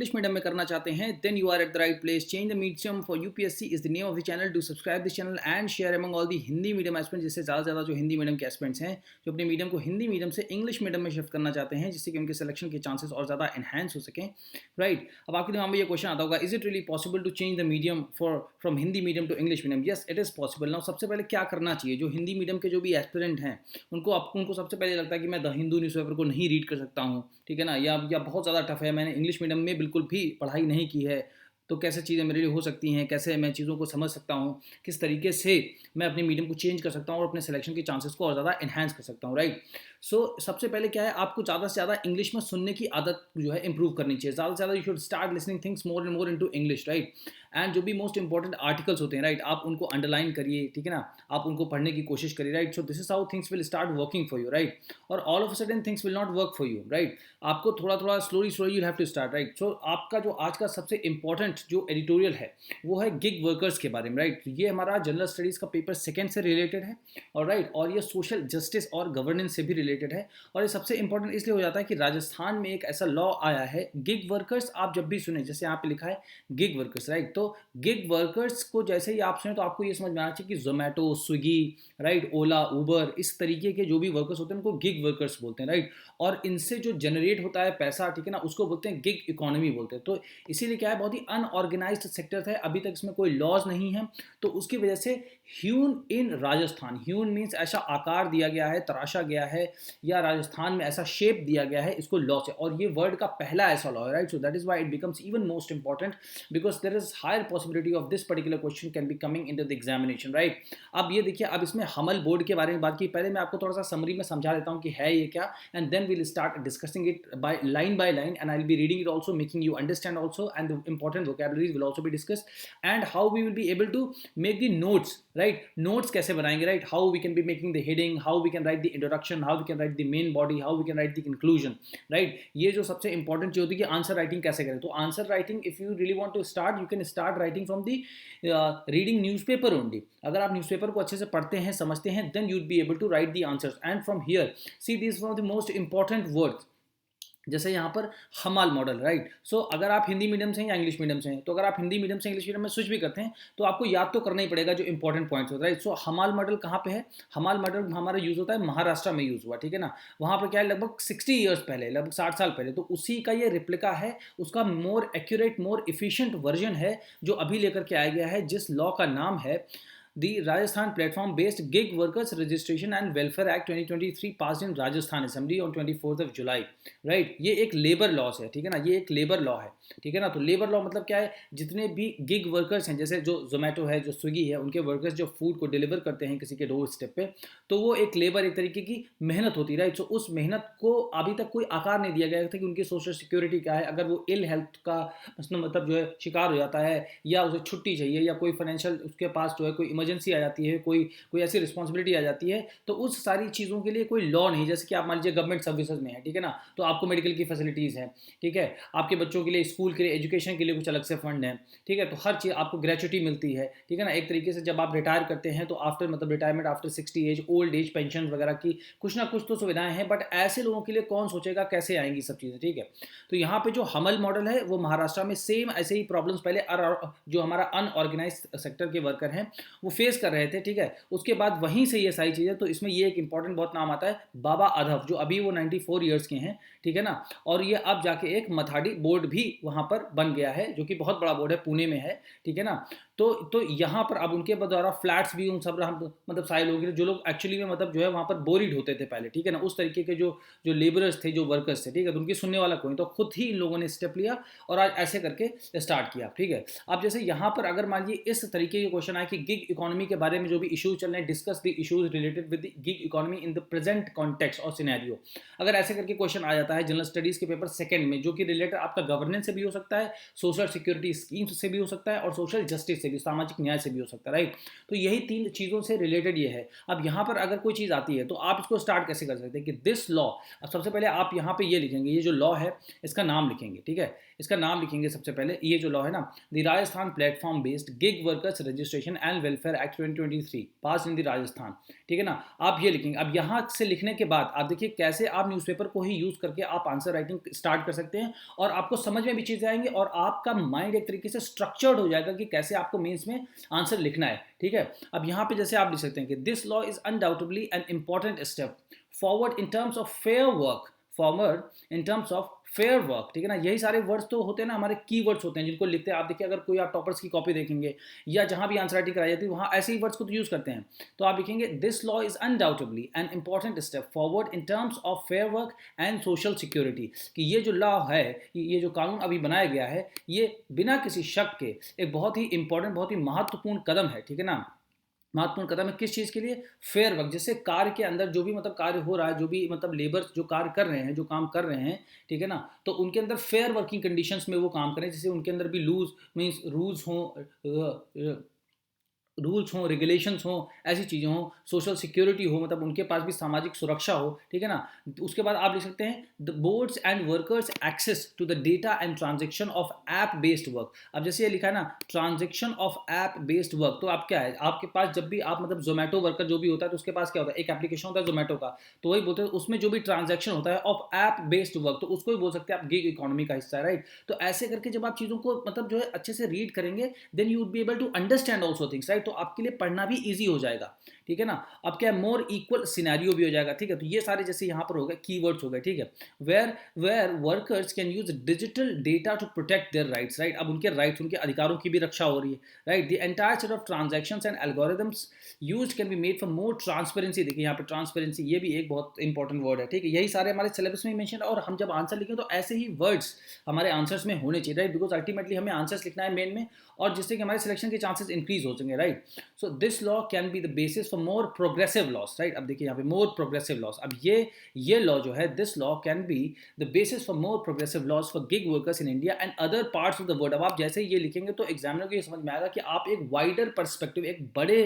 English medium में करना चाहते हैं then you are at the right place. Change the medium for UPSC is the name of the channel. Do subscribe this channel and share among all the Hindi medium aspirants, जिससे ज़्यादा से ज़्यादा जो Hindi medium के एस्पिरेंट्स हैं जो अपने medium को हिंदी मीडियम से इंग्लिश मीडियम में शिफ्ट करना चाहते हैं, जिससे कि उनके सिलेक्शन के चांसेस और ज़्यादा एनहांस हो सकें. राइट, अब आपके दिमाग में ये क्वेश्चन आता होगा, is it really possible to change the medium for from Hindi medium to English medium? Yes, it is possible. Now सबसे पहले क्या करना चाहिए? जो हिंदी मीडियम के जो भी एस्पिरेंट हैं उनको सबसे पहले लगता है कि मैं द हिंदू न्यूज़पेपर को नहीं रीड कर सकता हूँ, ठीक है ना, या बहुत ज़्यादा टफ है, मैंने इंग्लिश मीडियम में बिल्कुल भी पढ़ाई नहीं की है, तो कैसे चीज़ें मेरे लिए हो सकती हैं, कैसे मैं चीज़ों को समझ सकता हूँ, किस तरीके से मैं अपने मीडियम को चेंज कर सकता हूँ और अपने सिलेक्शन के चांसेस को और ज़्यादा एनहांस कर सकता हूँ. राइट, सो सबसे पहले क्या है, आपको ज़्यादा से ज़्यादा इंग्लिश में सुनने की आदत जो है इंप्रूव करनी चाहिए. ज़्यादा से ज़्यादा you should start listening things more and more into English. Right, and जो भी मोस्ट इंपॉर्टेंट आर्टिकल्स होते हैं, राइट, आप उनको अंडरलाइन करिए, ठीक है ना, आप उनको पढ़ने की कोशिश करिए. Right, so this is how things will start working for you. Right, और all of a sudden things will not work for you. Right, आपको थोड़ा थोड़ा slowly slowly you have to start. Right, so आपका जो आज का सबसे important जो एडिटोरियल है वो है गिग वर्कर्स के बारे में. राइट, ये हमारा जनरल स्टडीज़ का पेपर सेकंड से रिलेटेड है. और राइट, और ये सोशल जस्टिस और गवर्नेंस से भी रिलेटेड है. और ये सबसे इंपॉर्टेंट इसलिए हो जाता है कि राजस्थान में एक ऐसा लॉ आया है, गिग वर्कर्स आप जब भी सुने, जैसे यहाँ पे लिखा है गिग वर्कर्स. राइट, तो गिग वर्कर्स को जैसे ही आप सुने तो आपको ये समझ में आना चाहिए कि जोमेटो, स्विगी, राइट, ओला, उबर, इस तरीके के जो भी वर्कर्स होते हैं उनको गिग वर्कर्स बोलते हैं. राइट, और इनसे जो जनरेट होता है पैसा, ठीक है ना, उसको बोलते हैं गिग इकोनॉमी बोलते हैं. तो इसीलिए क्या है, बहुत ही अनऑर्गेनाइज्ड सेक्टर है, अभी तक इसमें कोई लॉज नहीं है. तो उसकी वजह से ह्यून इन राजस्थान, ह्यून मीन्स ऐसा आकार दिया गया है, तराशा गया है, या राजस्थान में ऐसा शेप दिया गया है इसको लॉ से, और ये वर्ल्ड का पहला ऐसा लॉ है. Right, so that is why it becomes even most important, because there is higher possibility of this particular question can be coming in the examination. Right, अब ये देखिए, अब इसमें हमल बोर्ड के बारे में बात की, पहले मैं आपको थोड़ा सा समरी में समझा देता हूँ कि है ये क्या, and then will start discussing it by line, and I'll be reading it also, making you understand also, and the important vocabularies will also be discussed, and how we will be able to make the notes. Right, notes कैसे बनाएंगे, right, how we can be making the heading, how we can write the introduction, how we can write the main body, how we can write the conclusion. Right, ये जो सबसे important चीज़ होती है कि answer writing कैसे करें. तो answer writing, if you really want to start, you can start writing from the reading newspaper only. अगर आप न्यूज़पेपर को अच्छे से पढ़ते हैं, समझते हैं, then you'd be able to write the answers. And from here, see, these are the most important words. जैसे यहाँ पर हमाल मॉडल. राइट, सो अगर आप हिंदी मीडियम से हैं या इंग्लिश मीडियम से हैं, तो अगर आप हिंदी मीडियम से इंग्लिश मीडियम में स्विच भी करते हैं तो आपको याद तो करना ही पड़ेगा जो इंपॉर्टेंट पॉइंट्स होता है. राइट, सो हमाल मॉडल कहाँ पे है? हमाल मॉडल हमारा यूज़ होता है महाराष्ट्र में यूज़ हुआ, ठीक है ना. वहाँ पर क्या है, लगभग 60 ईयर्स पहले, लगभग 60 साल पहले, तो उसी का ये रिप्लिका है, उसका more accurate, more efficient version है जो अभी लेकर के आया गया है, जिस लॉ का नाम है The Rajasthan Platform Based Gig Workers Registration and Welfare Act 2023 passed in Rajasthan Assembly on 24th of July. Right, ये एक लेबर लॉ है, ठीक है ना, ये एक लेबर लॉ है, ठीक है ना. तो लेबर लॉ मतलब क्या है, जितने भी गिग वर्कर्स हैं, जैसे जो जोमेटो है, जो स्विगी है, उनके वर्कर्स जो फूड को डिलीवर करते हैं किसी के डोर स्टेप पे, तो वो एक लेबर, एक तरीके की मेहनत होती है. राइट, सो उस मेहनत को अभी तक कोई आकार नहीं दिया गया था कि उनकी सोशल सिक्योरिटी क्या है, अगर वो इल हेल्थ का मतलब जो है शिकार हो जाता है, या उसे छुट्टी चाहिए, या कोई फाइनेंशियल उसके पास जो है कोई इमरजेंसी आ जाती है, कोई कोई ऐसी रिस्पॉन्सिबिलिटी आ जाती है, तो उस सारी चीज़ों के लिए कोई लॉ नहीं. जैसे कि आप मान लीजिए गवर्नमेंट सर्विसेज में है, ठीक है ना, तो आपको मेडिकल की फैसिलिटीज़ हैं, ठीक है, आपके बच्चों के लिए स्कूल के लिए एजुकेशन के लिए कुछ अलग से फंड है, ठीक है, तो हर चीज़ आपको ग्रेचुटी मिलती है, ठीक है ना. एक तरीके से जब आप रिटायर करते हैं तो आफ्टर मतलब retirement after 60 age, old age pension वगैरह की कुछ ना कुछ तो सुविधाएं हैं, बट ऐसे लोगों के लिए कौन सोचेगा कैसे आएंगी सब चीज़ें, ठीक है. तो यहाँ पे जो हमल मॉडल है वो महाराष्ट्र में सेम ऐसे ही प्रॉब्लम्स पहले जो हमारा अनऑर्गेनाइज सेक्टर के वर्कर हैं वो फेस कर रहे थे, ठीक है. उसके बाद वहीं से ये सारी चीज़ें, तो इसमें ये एक इंपॉर्टेंट बहुत नाम आता है, बाबा अधव, जो अभी वो 94 ईयर्स के हैं, ठीक है ना. और ये अब जाके एक मथाड़ी बोर्ड भी वहाँ पर बन गया है, जो कि बहुत बड़ा बोर्ड है, पुणे में है, ठीक है ना. तो यहाँ पर अब उनके द्वारा फ्लैट्स भी उन सब मतलब सारे लोग जो लोग एक्चुअली में मतलब जो है वहाँ पर बोरिड होते थे पहले, ठीक है ना, उस तरीके के जो जो लेबरर्स थे, जो वर्कर्स थे, ठीक है, तो उनकी सुनने वाला कोई, तो खुद ही इन लोगों ने स्टेप लिया और आज ऐसे करके स्टार्ट किया, ठीक है. अब जैसे यहाँ पर अगर मान लीजिए इस तरीके के क्वेश्चन आए कि गिग इकोनॉमी के बारे में जो भी इशूज चल रहे हैं, discuss the issues related with the gig economy in the present context और सिनेरियो, अगर ऐसे करके क्वेश्चन आ जाता है जनरल स्टडीज के पेपर सेकंड में, जो कि रिलेटेड आपका गवर्नेंस से भी हो सकता है, सोशल सिक्योरिटी स्कीम्स से भी हो सकता है, और सोशल जस्टिस से भी, सामाजिक न्याय से भी हो सकता है. राइट, तो यही तीन चीज़ों से रिलेटेड ये है. अब यहाँ पर अगर कोई चीज़ आती है तो आप इसको स्टार्ट कैसे कर सकते हैं कि दिस लॉ, अब सबसे पहले आप यहाँ पे ये लिखेंगे, ये जो लॉ है इसका नाम लिखेंगे, ठीक है, इसका नाम लिखेंगे सबसे पहले, ये जो लॉ है ना, the Rajasthan platform based gig workers registration and welfare act 2023 pass in the Rajasthan, ठीक है ना। आप ये लिखेंगे। अब यहाँ से लिखने के बाद आप देखिए कैसे आप न्यूज़पेपर को ही यूज़ करके आप आंसर राइटिंग स्टार्ट कर सकते हैं, और आपको समझ में भी चीज़ें आएंगी और आपका माइंड एक तरीके से स्ट्रक्चर्ड हो जाएगा कि कैसे आपको मेंस में आंसर लिखना है, ठीक है। अब यहाँ पे जैसे आप लिख सकते हैं कि this law is undoubtedly an important step forward in terms of fair work, forward in terms of fair work, ठीक है ना। यही सारे वर्ड्स तो होते हैं ना, हमारे की वर्ड्स होते हैं जिनको लिखते हैं। आप देखिए, अगर कोई आप टॉपर्स की कॉपी देखेंगे या जहां भी आंसर राइटिंग कराई जाती है वहां ऐसे ही वर्ड्स को तो यूज़ करते हैं। तो आप लिखेंगे this law is undoubtedly an important step forward in terms of fair work and social security, कि ये जो लॉ है, ये जो कानून अभी बनाया गया है, ये बिना किसी शक के एक बहुत ही इंपॉर्टेंट, बहुत ही महत्वपूर्ण कदम है, ठीक है ना। महत्वपूर्ण कदम है किस चीज़ के लिए? Fair work. जैसे कार्य के अंदर जो भी मतलब कार्य हो रहा है, जो भी मतलब लेबर्स जो कार्य कर रहे हैं, जो काम कर रहे हैं, ठीक है ना, तो उनके अंदर फेयर वर्किंग कंडीशंस में वो काम करें, जैसे उनके अंदर भी लूज मीन्स रूल्स हों, रूल्स हों, रेगुलेशंस हों, ऐसी चीज़ें हों, सोशल सिक्योरिटी हो, मतलब उनके पास भी सामाजिक सुरक्षा हो, ठीक है ना। उसके बाद आप लिख सकते हैं the boards and workers access to the data and transaction of app based work. अब जैसे ये लिखा है ना, transaction of app based work, तो आप क्या है, आपके पास जब भी आप मतलब जोमेटो वर्कर जो भी होता है तो उसके पास क्या होता है, एक एप्लीकेशन होता है जोमेटो का, तो वही बोलते हैं उसमें जो भी ट्रांजेक्शन होता है ऑफ ऐप बेस्ड वर्क, तो उसको ही बोल सकते हैं आप गिग इकोनॉमी का हिस्सा है, राइट। तो ऐसे करके जब आप चीज़ों को मतलब जो है अच्छे से रीड करेंगे, then you would be able to understand also things, right. तो आपके लिए पढ़ना भी ईजी हो जाएगा, ठीक है ना। अब क्या है, मोर इक्वल सिनेरियो भी हो जाएगा, ठीक है। तो ये सारे जैसे यहाँ पर हो गए कीवर्ड्स हो गए, ठीक है। Where where workers can use digital data to protect their rights, right. अब उनके राइट्स, उनके अधिकारों की भी रक्षा हो रही है, right. The entire set of transactions and algorithms used can be made for more transparency. देखिए यहाँ पे ट्रांसपेरेंसी, ये भी एक बहुत इंपॉर्टेंट वर्ड है, ठीक है। यही सारे हमारे सिलेबस में मेंशन है, और हम जब आंसर लिखें तो ऐसे ही वर्ड्स हमारे आंसर्स में होने चाहिए, राइट, बिकॉज अल्टीमेटली हमें आंसर्स लिखना है मेन में, और जिससे कि हमारे सिलेक्शन के चांसेस इंक्रीज हो सकेंगे, right. So this law can be the basis for more progressive loss, right. अब देखिए यहाँ पे मोर प्रोग्रेसिव लॉस, अब ये लॉ जो है, this law can be the basis for more progressive loss for gig workers in India and other parts of the world. अब आप जैसे ही ये लिखेंगे तो एग्जामिनर को ये समझ में आएगा कि आप एक वाइडर पर्सपेक्टिव, एक बड़े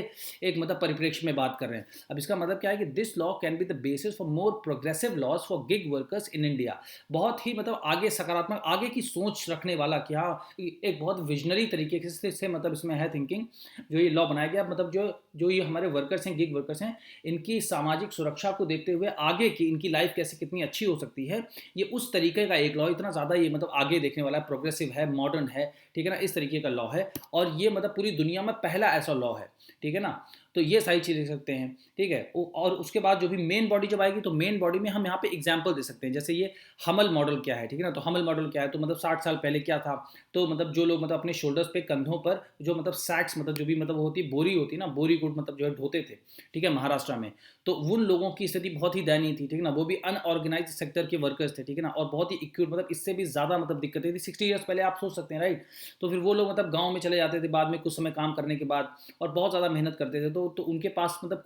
एक मतलब परिप्रेक्ष्य में बात कर रहे हैं। अब इसका मतलब क्या है कि this law can be the basis for more progressive loss for gig workers in India. बहुत ही मतलब आगे सकारात्मक, आगे की सोच रखने वाला, क्या एक बहुत विजनरी तरीके से मतलब इसमें है थिंकिंग, जो ये लॉ बनाया गया। मतलब जो ये हमारे वर्कर्स हैं, गिग वर्कर्स हैं, इनकी सामाजिक सुरक्षा को देखते हुए आगे की इनकी लाइफ कैसे कितनी अच्छी हो सकती है, ये उस तरीके का एक लॉ, इतना ज़्यादा ये मतलब आगे देखने वाला है, प्रोग्रेसिव है, मॉडर्न है, ठीक है ना, इस तरीके का लॉ है। और ये मतलब पूरी दुनिया में पहला ऐसा लॉ है, ठीक है ना। तो ये सारी चीज़ देख सकते हैं, ठीक है। और उसके बाद जो भी मेन बॉडी जब आएगी तो मेन बॉडी में हम यहाँ पे एग्जाम्पल दे सकते हैं, जैसे ये हमल मॉडल क्या है, ठीक है ना। तो हमल मॉडल क्या है, तो मतलब 60 साल पहले क्या था, तो मतलब जो लोग मतलब अपने शोल्डर्स पे, कंधों पर जो मतलब सैक्स, मतलब जो भी मतलब होती है, बोरी होती है ना, बोरी गुड मतलब जो है ढोते थे, ठीक है, महाराष्ट्र में। तो उन लोगों की स्थिति बहुत ही दयनीय थी, ठीक है ना। वो भी अनऑर्गेनाइज सेक्टर के वर्कर्स थे, ठीक है ना, और बहुत ही एक्यूट, मतलब इससे भी ज़्यादा मतलब दिक्कतें थी 60 ईयर्स पहले, आप सोच सकते हैं, राइट। तो फिर वो लोग मतलब गाँव में चले जाते थे बाद में कुछ समय काम करने के बाद, और बहुत ज़्यादा मेहनत करते थे। तो उनके पास मतलब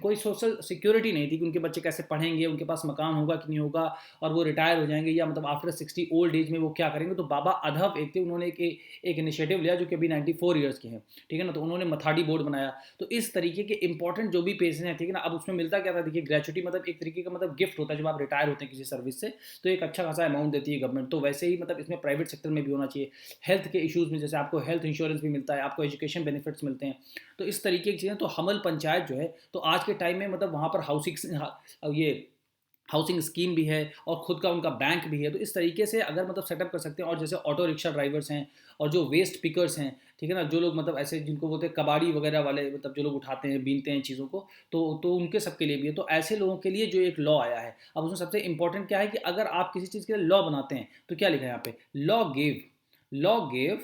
कोई सोशल सिक्योरिटी नहीं थी कि उनके बच्चे कैसे पढ़ेंगे, उनके पास मकान होगा कि नहीं होगा, और वो रिटायर हो जाएंगे या मतलब आफ्टर 60 ओल्ड एज में वो क्या करेंगे। तो बाबा अधव एक थे, उन्होंने एक इनिशिएटिव लिया जो कि अभी 94 ईयर्स के हैं, ठीक है ना। तो उन्होंने मथाड़ी बोर्ड बनाया। तो इस तरीके के इंपॉर्टेंट जो भी पेशेंट हैं, ठीक है ना। अब उसमें मिलता क्या था, देखिए ग्रेचुटी मतलब एक तरीके का मतलब गिफ्ट होता है जब आप रिटायर होते हैं किसी सर्विस से, तो एक अच्छा खासा अमाउंट देती है गवर्नमेंट। तो वैसे ही मतलब इसमें प्राइवेट सेक्टर में भी होना चाहिए। हेल्थ के इशूज़ में जैसे आपको हेल्थ इंश्योरेंस भी मिलता है, आपको एजुकेशन बेनिफिट्स मिलते हैं, तो इस तरीके की चीज़ें। तो हमल पंचायत जो है, तो आज के टाइम में मतलब वहाँ पर ये हाउसिंग स्कीम भी है और खुद का उनका बैंक भी है। तो इस तरीके से अगर मतलब सेटअप कर सकते हैं। और जैसे ऑटो रिक्शा ड्राइवर्स हैं और जो वेस्ट पिकर्स हैं, ठीक है ना, जो लोग मतलब ऐसे जिनको बोलते हैं कबाड़ी वगैरह वाले, मतलब जो लोग उठाते हैं, बीनते हैं चीज़ों को, तो उनके सबके लिए भी है। तो ऐसे लोगों के लिए जो एक लॉ आया है, अब उसमें सबसे इंपॉर्टेंट क्या है कि अगर आप किसी चीज़ के लिए लॉ बनाते हैं तो क्या लिखा है यहाँ पे, law gave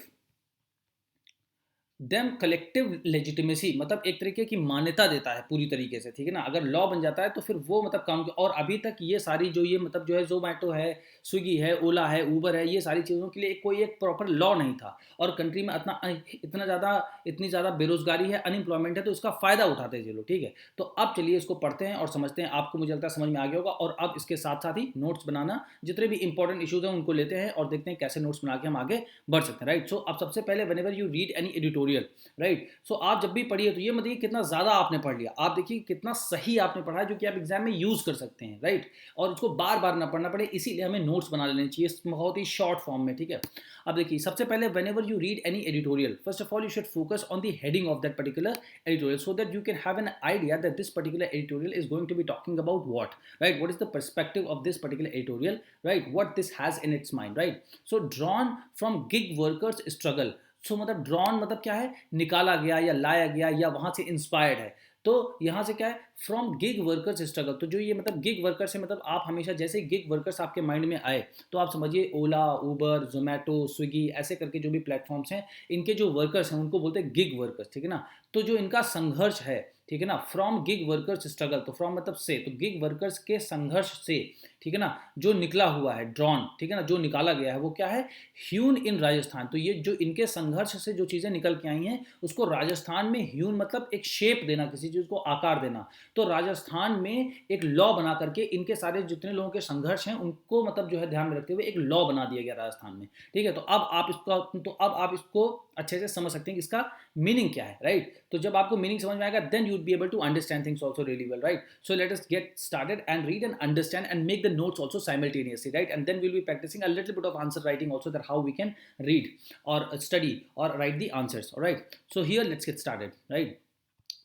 them collective legitimacy, मतलब एक तरीके की मान्यता देता है पूरी तरीके से, ठीक है ना। अगर लॉ बन जाता है तो फिर वो मतलब काम की। और अभी तक ये सारी जो ये मतलब जो है जोमेटो है, स्विगी है, ओला है, ऊबर है, ये सारी चीज़ों के लिए कोई एक प्रॉपर लॉ नहीं था। और कंट्री में इतनी ज़्यादा बेरोजगारी है, अनएम्प्लॉयमेंट है, तो इसका फ़ायदा उठाते थे लोग, ठीक है। तो अब चलिए इसको पढ़ते हैं और समझते हैं। आपको मुझे लगता है समझ में आ गया होगा। और अब इसके साथ साथ ही नोट्स बनाना, जितने भी इंपॉर्टेंट इशूज़ हैं उनको लेते हैं और देखते हैं कैसे नोट्स बना के हम आगे बढ़ सकते हैं, राइट। सो अब सबसे पहले whenever you read any editorial, editorial, right. So आप जब भी पढ़िए तो ये मत देखिए कितना ज़्यादा आपने पढ़ लिया, आप देखिए कितना सही आपने पढ़ा है जो कि आप एग्जाम में यूज़ कर सकते हैं, राइट। और उसको बार बार ना पढ़ना पड़े, इसीलिए हमें नोट्स बना लेने चाहिए बहुत ही शॉर्ट फॉर्म में, ठीक है। अब देखिए सबसे पहले when ever you read any editorial, first of all you should focus on the heading of that particular editorial so that you can have an idea that this particular editorial is going to be talking about what, right? What is the perspective of this particular editorial, right? What this has in its mind, right? So drawn from gig workers struggle, so मतलब drawn मतलब क्या है, निकाला गया या लाया गया या वहां से इंस्पायर्ड है। तो यहाँ से क्या है, फ्रॉम गिग वर्कर्स स्ट्रगल, तो जो ये मतलब गिग वर्कर्स है, मतलब आप हमेशा जैसे गिग वर्कर्स आपके माइंड में आए तो आप समझिए ओला, उबर, जोमेटो, स्विगी ऐसे करके जो भी प्लेटफॉर्म्स हैं, इनके जो वर्कर्स हैं उनको बोलते हैं गिग वर्कर्स, ठीक है ना। तो जो इनका संघर्ष है, ठीक है ना, फ्रॉम गिग वर्कर्स स्ट्रगल, तो फ्रॉम मतलब से, तो गिग वर्कर्स के संघर्ष से, ठीक है ना, जो निकला हुआ है, ड्रॉन, ठीक है ना, जो निकाला गया है वो क्या है, ह्यून इन राजस्थान। तो ये जो इनके संघर्ष से जो चीज़ें निकल के आई हैं उसको राजस्थान में, ह्यून मतलब एक शेप देना, किसी चीज़ को आकार देना। तो राजस्थान में एक लॉ बना करके इनके सारे जितने लोगों के संघर्ष हैं उनको मतलब जो है ध्यान में रखते हुए एक लॉ बना दिया गया राजस्थान में, ठीक है। तो अब आप इसको अच्छे से समझ सकते हैं कि इसका मीनिंग क्या है, राइट। तो जब आपको मीनिंग समझ में आएगा then you would be able to understand things also really well, right. So let us get started and read and understand and make the notes also simultaneously, right? And then we'll be practicing a little bit of answer writing also, that how we can read or study or write the answers, all right? So here let's get started, right?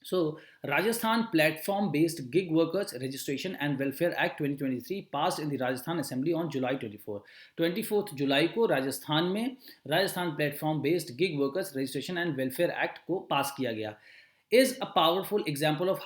So Rajasthan Platform Based Gig Workers Registration and Welfare Act 2023 passed in the Rajasthan Assembly on July 24th जुलाई को राजस्थान में Rajasthan platform based gig workers registration and welfare act को पास किया गया, is a powerful example of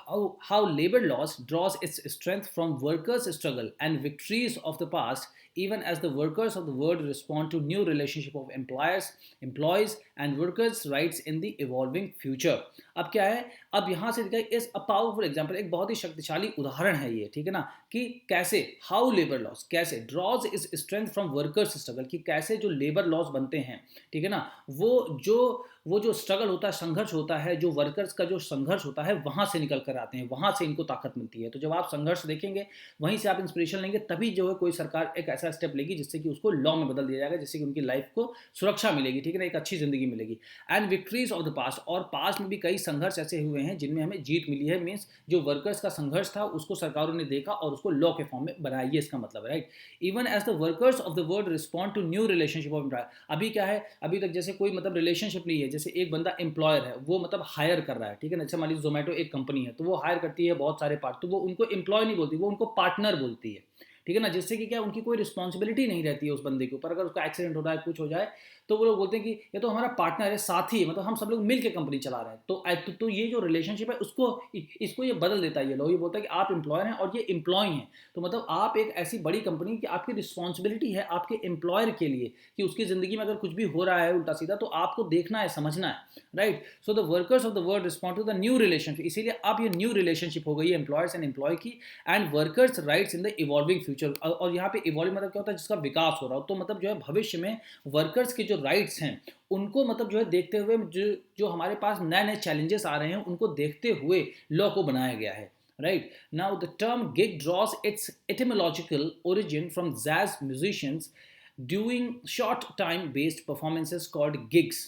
how labor laws draws its strength from workers' struggle and victories of the past, even as the workers of the world respond to new relationship of employees and workers' rights in the evolving future. अब क्या है, अब यहाँ से देखिए is a powerful example, एक बहुत ही शक्तिशाली उदाहरण है ये, ठीक है ना, कि कैसे हाउ लेबर लॉज कैसे draws is strength from workers struggle, कि कैसे जो लेबर लॉज बनते हैं, ठीक है ना, वो जो स्ट्रगल होता है, संघर्ष होता है, जो वर्कर्स का जो संघर्ष होता है वहाँ से निकल कर आते हैं, वहाँ से इनको ताकत मिलती है। तो जब आप संघर्ष देखेंगे वहीं से आप इंस्पिरेशन लेंगे, तभी जो है कोई सरकार एक ऐसा स्टेप लेगी जिससे कि उसको लॉ में बदल दिया जाएगा, जिससे कि उनकी लाइफ को सुरक्षा मिलेगी, ठीक है ना, एक अच्छी जिंदगी मिलेगी। And victories of the past, और पास्ट में भी कई संघर्ष ऐसे हुए हैं जिनमें हमें जीत मिली है, मीन्स जो वर्कर्स का संघर्ष था उसको सरकारों ने देखा और उसको लॉ के फॉर्म में बनाया, ये इसका मतलब है, right. Even as the workers of the world respond to new relationship of employer, अभी क्या है, अभी तक जैसे कोई मतलब रिलेशनशिप नहीं है, जैसे एक बंदा एम्प्लॉयर है, वो मतलब हायर कर रहा है, ठीक है ना, जैसे मान लीजिए जोमेटो एक कंपनी है तो वो हायर करती है बहुत सारे पार्ट, तो वो उनको एम्प्लॉय नहीं बोलती, वो उनको पार्टनर बोलती है, ठीक है ना, जिससे कि क्या उनकी कोई रिस्पॉन्सिबिलिटी नहीं रहती है उस बंदे के ऊपर, अगर उसका एक्सीडेंट हो रहा है, कुछ हो जाए, तो वो लोग बोलते हैं कि ये तो हमारा पार्टनर है, साथी है, मतलब हम सब लोग मिल के कंपनी चला रहे हैं। तो ये जो रिलेशनशिप है उसको इसको ये बदल देता है, ये लोग ये बोलता है कि आप एम्प्लॉयर हैं और ये एम्प्लॉय हैं, तो मतलब आप एक ऐसी बड़ी कंपनी की आपकी रिस्पॉन्सिबिलिटी है आपके एम्प्लॉयर के लिए कि उसकी ज़िंदगी में अगर कुछ भी हो रहा है उल्टा सीधा तो आपको देखना है, समझना है, right. So the workers of the world respond to the new relationship, इसीलिए अब ये न्यू रिलेशनशिप हो गई है एम्प्लॉयर्स एंड एम्प्लॉय की, and workers rights in the evolving future. और यहाँ पे इवॉल्व मतलब क्या होता है, जिसका विकास हो रहा हो, तो मतलब जो है भविष्य में वर्कर्स के जो राइट्स हैं उनको मतलब जो है देखते हुए, जो हमारे पास नए नए चैलेंजेस आ रहे हैं उनको देखते हुए लॉ को बनाया गया है, right? Now the term gig draws its etymological origin from jazz musicians doing short time based performances called gigs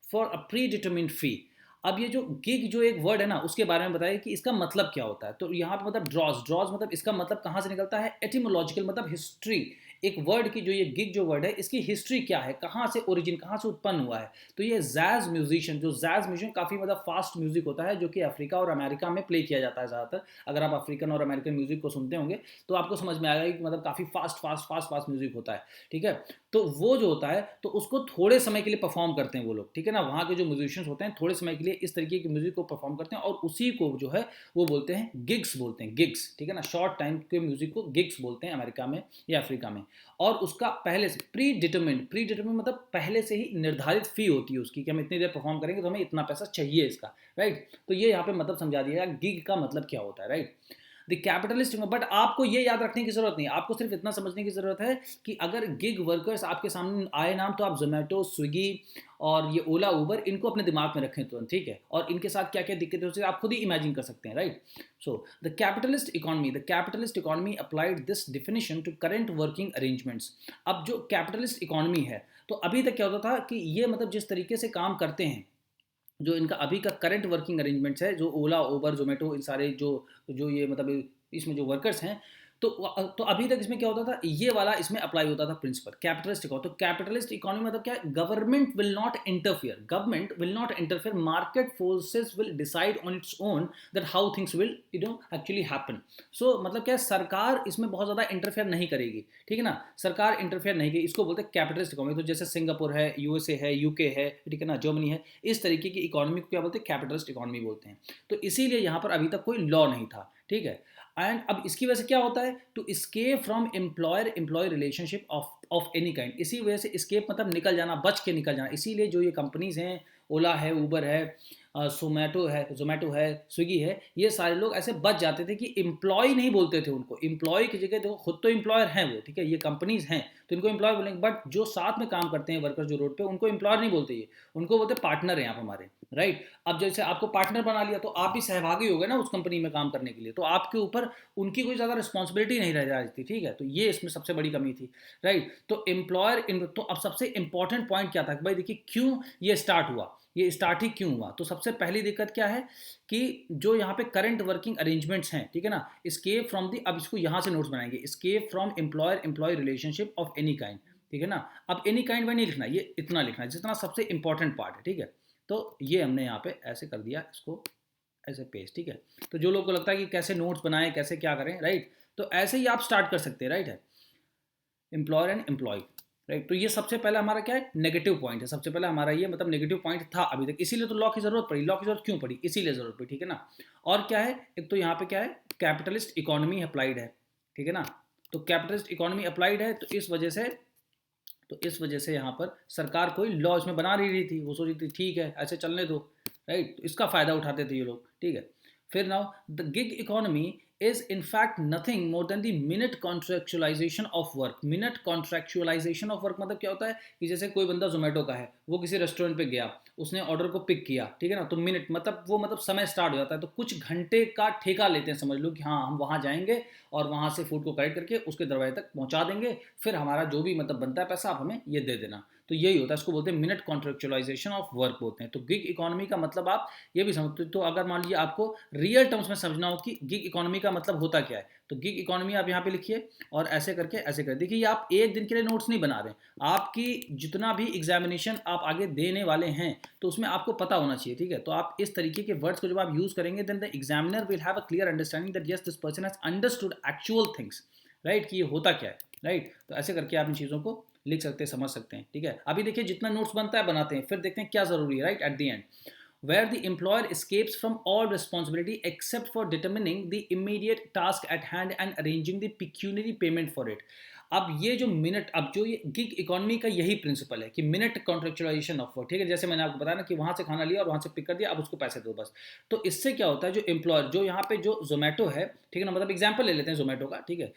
for a predetermined fee. अब ये जो गिग जो एक वर्ड है ना उसके बारे में बताइए कि इसका मतलब क्या होता है। तो यहाँ पे मतलब ड्रॉज मतलब इसका मतलब कहाँ से निकलता है, एटिमोलॉजिकल मतलब हिस्ट्री, एक वर्ड की जो ये गिग जो वर्ड है इसकी हिस्ट्री क्या है, कहाँ से ओरिजिन, कहाँ से उत्पन्न हुआ है। तो ये जैज म्यूजिशियन, जो जैज म्यूजिशियन काफ़ी मतलब फास्ट म्यूजिक होता है जो कि अफ्रीका और अमेरिका में प्ले किया जाता है ज़्यादातर। अगर आप अफ्रीकन और अमेरिकन म्यूजिक को सुनते होंगे तो आपको समझ में आएगा कि मतलब काफ़ी फास्ट म्यूजिक होता है, ठीक है। तो वो जो होता है तो उसको थोड़े समय के लिए परफॉर्म करते हैं वो लोग, ठीक है ना, वहाँ के जो म्यूजिशियंस होते हैं थोड़े समय के लिए इस तरीके की म्यूजिक को परफॉर्म करते हैं और उसी को जो है वो बोलते हैं गिग्स, बोलते हैं गिग्स, ठीक है ना, शॉर्ट टाइम के म्यूजिक को गिग्स बोलते हैं अमेरिका में या अफ्रीका में। और उसका पहले से प्री डिटरमिन मतलब पहले से ही निर्धारित फी होती है उसकी कि हम इतनी देर परफॉर्म करेंगे तो हमें इतना पैसा चाहिए इसका, राइट। तो ये यहाँ पे मतलब समझा दिया गया गिग का मतलब क्या होता है, राइट। द कैपिटलिस्ट, बट आपको ये याद रखने की जरूरत नहीं, आपको सिर्फ इतना समझने की जरूरत है कि अगर गिग वर्कर्स आपके सामने आए नाम तो आप जोमेटो, स्विगी और ये ओला, उबर, इनको अपने दिमाग में रखें तुरंत, ठीक है, और इनके साथ क्या क्या दिक्कतें होती है आप खुद ही इमेजिन कर सकते हैं, right. So the capitalist economy applied this definition to current working arrangements. अब जो कैपिटलिस्ट इकोनॉमी है तो अभी तक क्या होता था कि ये मतलब जिस तरीके से काम करते हैं जो इनका अभी का करंट वर्किंग अरेंजमेंट्स है, जो ओला, उबर, जोमेटो, इन सारे जो जो ये मतलब इसमें जो वर्कर्स हैं, तो अभी तक इसमें क्या होता था, ये वाला इसमें अप्लाई होता था प्रिंसिपल कैपिटलिस्ट इकोनॉमी। तो कैपिटलिस्ट इकोनॉमी मतलब क्या है, government will not interfere, government will not interfere, market forces will decide on its own that how things will actually happen. So मतलब क्या है, सरकार इसमें बहुत ज़्यादा इंटरफेयर नहीं करेगी, ठीक है ना, सरकार इंटरफेयर नहीं करेगी, इसको बोलते हैं कैपिटलिस्ट इकोनॉमी। तो जैसे सिंगापुर है, यूएसए है, यूके है, ठीक है ना, जर्मनी है, इस तरीके की इकोनॉमी को क्या बोलते हैं, कैपिटलिस्ट इकोनॉमी बोलते हैं। तो इसीलिए यहाँ पर अभी तक कोई लॉ नहीं था, ठीक है। एंड अब इसकी वजह से क्या होता है, to escape from employer employee relationship of any kind, इसी वजह से स्केप मतलब निकल जाना, बच के निकल जाना। इसीलिए जो ये कंपनीज हैं, ओला है, उबर है, जोमेटो है, स्विगी है, ये सारे लोग ऐसे बच जाते थे कि एम्प्लॉय नहीं बोलते थे उनको, एम्प्लॉय की जगह देखो खुद तो एम्प्लॉयर हैं वो, ठीक है, ये कंपनीज हैं तो इनको एम्प्लॉय बोलेंगे, बट जो साथ में काम करते हैं वर्कर जो रोड पे, उनको एम्प्लॉयर नहीं बोलते, ये उनको बोलते पार्टनर हैं आप हमारे, राइट। अब जैसे आपको पार्टनर बना लिया तो आप भी सहभागी हो गए ना उस कंपनी में काम करने के लिए, तो आपके ऊपर उनकी कोई ज़्यादा रिस्पॉन्सिबिलिटी नहीं रह जाती, ठीक है। तो ये इसमें सबसे बड़ी कमी थी, राइट। तो एम्प्लॉयर, तो अब सबसे इंपॉर्टेंट पॉइंट क्या था कि भाई देखिए क्यों ये स्टार्ट हुआ, ये स्टार्ट ही क्यों हुआ। तो सबसे पहली दिक्कत क्या है कि जो यहाँ पे करंट वर्किंग अरेंजमेंट्स हैं, ठीक है ना, स्केप फ्रॉम दी, अब इसको यहाँ से नोट्स बनाएंगे, escape from employer employee relationship of any kind, ठीक है ना। अब एनी काइंड में नहीं लिखना, ये इतना लिखना है जितना सबसे इंपॉर्टेंट पार्ट है, ठीक है। तो ये हमने यहाँ पे ऐसे कर दिया इसको, ऐसे पेज, ठीक है। तो जो लोग को लगता है कि कैसे नोट्स बनाएं, कैसे क्या करें, राइट, तो ऐसे ही आप स्टार्ट कर सकते हैं, राइट है, एम्प्लॉयर एंड एम्प्लॉय, राइट। तो ये सबसे पहला हमारा क्या है, नेगेटिव पॉइंट है, सबसे पहला हमारा ये मतलब नेगेटिव पॉइंट था अभी तक, इसीलिए तो लॉ की जरूरत पड़ी। लॉ की जरूरत क्यों पड़ी, इसीलिए जरूरत पड़ी, ठीक है ना। और क्या है, एक तो यहाँ पे क्या है, कैपिटलिस्ट इकोनॉमी अप्लाइड है, ठीक है ना। तो कैपिटलिस्ट इकोनॉमी अप्लाइड है, तो इस वजह से यहाँ पर सरकार कोई लॉ इसमें बना नहीं रही थी, वो सोच रही थी ठीक है ऐसे चलने दो, राइट। तो इसका फायदा उठाते थे ये लोग, ठीक है। फिर now the gig economy is in fact nothing more than the minute contractualization of work। minute contractualization of work मतलब क्या होता है कि जैसे कोई बंदा जोमेटो का है, वो किसी रेस्टोरेंट पे गया, उसने ऑर्डर को पिक किया, ठीक है ना, तो मिनट मतलब वो मतलब समय स्टार्ट हो जाता है, तो कुछ घंटे का ठेका लेते हैं, समझ लो कि हाँ हम वहाँ जाएंगे और वहाँ से फूड को कलेक्ट करके उसके दरवाजे तक पहुँचा देंगे, फिर हमारा जो भी मतलब बनता है पैसा आप हमें ये दे देना। तो यही होता है, इसको बोलते हैं मिनट कॉन्ट्रेक्चुअलाइजेशन ऑफ वर्क बोलते हैं। तो गिग इकोनॉमी का मतलब आप ये भी समझते, तो अगर मान लीजिए आपको रियल टर्म्स में समझना हो कि गिग इकोनॉमी का मतलब होता क्या है, तो गिग इकोनॉमी आप यहाँ पे लिखिए और ऐसे करके ऐसे कर देखिए, ये आप एक दिन के लिए नोट्स नहीं बना रहे, आपकी जितना भी एग्जामिनेशन आप आगे देने वाले हैं तो उसमें आपको पता होना चाहिए, ठीक है। तो आप इस तरीके के वर्ड्स को जब आप यूज करेंगे then the examiner will have a clear understanding that yes this person has understood actual things, right, कि ये होता क्या है, राइट। तो ऐसे करके आप इन चीज़ों को लिख सकते हैं, समझ सकते हैं, ठीक है। अभी देखिए जितना नोट्स बनता है बनाते हैं, फिर देखते हैं क्या जरूरी है, right, at the end where the employer escapes from all responsibility except for determining the immediate task at hand and arranging the pecuniary payment for it। अब ये जो मिनट, अब जो ये गिग इकोनॉमी का यही प्रिंसिपल है कि मिनट कॉन्ट्रेक्चुअलाइजेशन ऑफ वर्क, ठीक है। जैसे मैंने आपको बताया ना कि वहाँ से खाना लिया और वहाँ से पिक कर दिया, अब उसको पैसे दो बस। तो इससे क्या होता है, जो एम्प्लॉयर, जो यहाँ पे जो जोमेटो है, ठीक है ना, मतलब एग्जाम्पल ले लेते हैं जोमेटो का, ठीक है।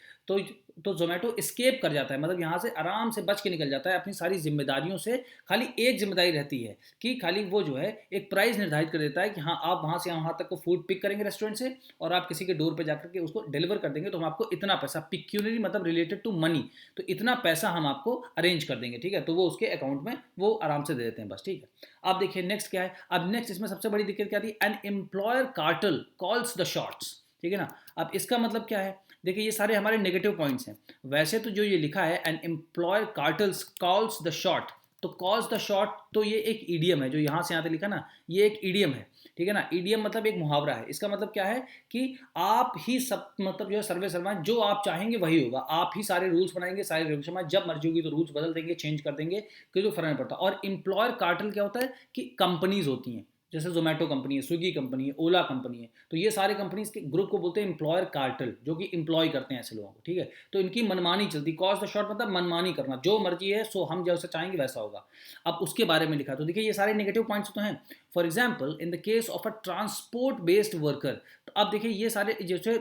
तो जोमेटो स्केप कर जाता है, मतलब यहाँ से आराम से बच के निकल जाता है अपनी सारी जिम्मेदारियों से। खाली एक जिम्मेदारी रहती है कि खाली वो जो है एक प्राइस निर्धारित कर देता है कि हाँ आप वहाँ से वहाँ तक को फूड पिक करेंगे रेस्टोरेंट से और आप किसी के डोर पे जाकर के उसको डिलीवर कर देंगे, तो हम आपको इतना पैसा, पिक्यूनरी मतलब रिलेटेड टू मनी, तो इतना पैसा हम आपको अरेंज कर देंगे, ठीक है। तो वो उसके अकाउंट में वो आराम से दे देते हैं बस, ठीक है। अब देखिए नेक्स्ट क्या है, अब नेक्स्ट इसमें सबसे बड़ी दिक्कत क्या थी, an employer cartel calls the shots, ठीक है ना। अब इसका मतलब क्या है, देखिए ये सारे हमारे नेगेटिव पॉइंट्स हैं। वैसे तो जो ये लिखा है an employer cartels calls the shot, तो कॉल्स द शॉट तो ये एक ईडियम है, जो यहाँ से यहाँ तक लिखा ना, ये एक ईडियम है, ठीक है ना। ईडियम मतलब एक मुहावरा है। इसका मतलब क्या है कि आप ही सब मतलब जो है सर्वे सर्वनाम, जो आप चाहेंगे वही होगा, आप ही सारे रूल्स बनाएंगे, सारे रेगुलेशन, जब मर्जी होगी तो रूल्स बदल देंगे, चेंज कर देंगे, कोई तो फर्क नहीं पड़ता। और एम्प्लॉयर कार्टल क्या होता है कि कंपनीज होती हैं, जैसे जोमेटो कंपनी है, स्विगी कंपनी है, ओला कंपनी है, तो ये सारे कंपनीज के ग्रुप को बोलते हैं एम्प्लॉयर कार्टल, जो कि एम्प्लॉय करते हैं ऐसे लोगों को, ठीक है। तो इनकी मनमानी चलती, कॉज द शॉर्ट मतलब मनमानी करना, जो मर्जी है सो हम जैसा चाहेंगे वैसा होगा। अब उसके बारे में लिखा, तो देखिए ये सारे नेगेटिव पॉइंट्स तो हैं। For example in the case of a transport based worker, तो अब देखिए ये सारे जैसे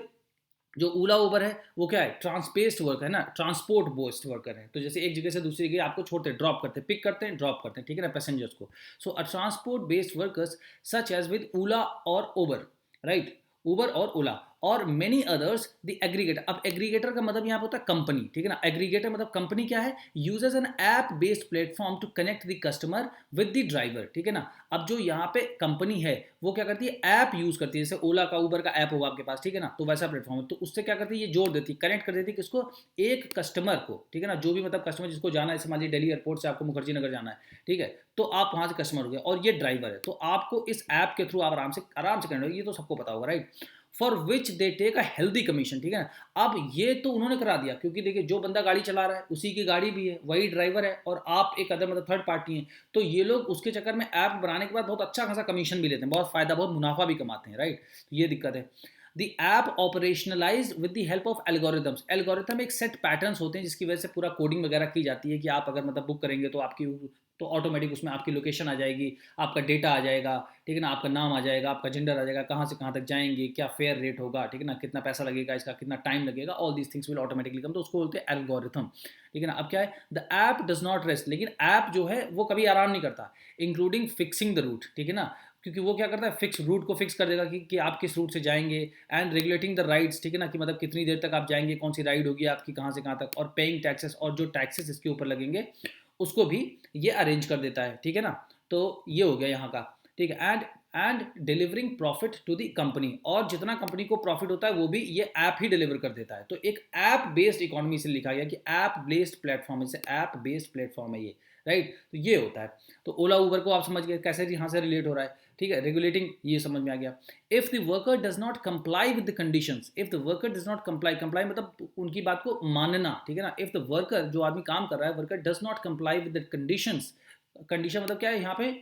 जो ओला उबर है वो क्या है, ट्रांसपेस्ड वर्क है ना, ट्रांसपोर्ट बेस्ड वर्कर है। तो जैसे एक जगह से दूसरी जगह आपको छोड़ते हैं, ड्रॉप करते हैं, पिक करते हैं, ड्रॉप करते हैं, ठीक है ना, पैसेंजर्स को। So a transport based workers such as with Ola और उबर, राइट, उबर और ओला। और मेनी अदर्स द एग्रीगेटर। अब एग्रीगेटर का मतलब यहाँ पे होता है कंपनी, ठीक है ना। एग्रीगेटर मतलब कंपनी क्या है, uses an app based platform to connect the customer with the driver, ठीक है ना। अब जो यहाँ पे कंपनी है वो क्या करती है, ऐप यूज करती है, जैसे ओला का उबर का ऐप होगा आपके पास, ठीक है ना, तो वैसा प्लेटफॉर्म है, तो उससे क्या करती है, ये जोड़ देती है, कनेक्ट कर देती है किसको, एक कस्टमर को, ठीक है ना, जो भी मतलब कस्टमर जिसको जाना है, जैसे मान लीजिए दिल्ली एयरपोर्ट से आपको मुखर्जी नगर जाना है, ठीक है, तो आप वहां से कस्टमर हो गए और ये ड्राइवर है, तो आपको इस ऐप के थ्रू आप आराम से करना होगा, ये तो सबको पता होगा, right. For which they take a healthy commission, ठीक है ना। अब ये तो उन्होंने करा दिया, क्योंकि देखिए जो बंदा गाड़ी चला रहा है उसी की गाड़ी भी है, वही ड्राइवर है, और आप एक अदर मतलब थर्ड पार्टी हैं, तो ये लोग उसके चक्कर में ऐप बनाने के बाद बहुत अच्छा खासा कमीशन भी लेते हैं, बहुत फायदा, बहुत मुनाफा भी कमाते हैं, राइट। तो ये दिक्कत है। The app operationalized with the help of algorithms। Algorithm एक सेट पैटर्न्स होते हैं जिसकी वजह से पूरा कोडिंग वगैरह की जाती है कि आप अगर मतलब बुक करेंगे तो आपकी तो ऑटोमेटिक उसमें आपकी लोकेशन आ जाएगी, आपका डेटा आ जाएगा, ठीक है ना, आपका नाम आ जाएगा, आपका जेंडर आ जाएगा, कहाँ से कहाँ तक जाएंगे, क्या फेयर रेट होगा, ठीक है ना, कितना पैसा लगेगा इसका, कितना टाइम लगेगा, all these things will automatically come, तो उसको बोलते हैं एल्गोरिथम, ठीक है ना। अब क्या है, the app does not rest, लेकिन ऐप जो है वो कभी आराम नहीं करता, इंक्लूडिंग फिक्सिंग द रूट, ठीक है ना, क्योंकि वो क्या करता है, फिक्स रूट को फिक्स कर देगा कि आप किस रूट से जाएंगे, एंड रेगुलेटिंग द राइड्स, ठीक है ना, कि मतलब कितनी देर तक आप जाएंगे, कौन सी राइड होगी आपकी, कहाँ से कहाँ तक, और पेइंग टैक्सेस, और जो टैक्सेस इसके ऊपर लगेंगे उसको भी ये अरेंज कर देता है, ठीक है ना। तो ये हो गया यहाँ का, ठीक है। And delivering profit to the company, और जितना कंपनी को प्रॉफिट होता है वो भी ये ऐप ही डिलीवर कर देता है। तो एक ऐप बेस्ड इकोनॉमी से लिखा गया कि ऐप बेस्ड प्लेटफॉर्म, इससे ऐप बेस्ड प्लेटफॉर्म है ये, राइट। तो ये होता है। तो ओला उबर को आप समझ गए कैसे यहाँ से रिलेट हो रहा है, ठीक है। रेगुलेटिंग ये समझ में आ गया। If the worker does not comply with the conditions, if the worker does not comply, comply मतलब उनकी बात को मानना, ठीक है ना। इफ द वर्कर, जो आदमी काम कर रहा है, worker does not comply with the conditions, condition मतलब क्या है यहाँ पे,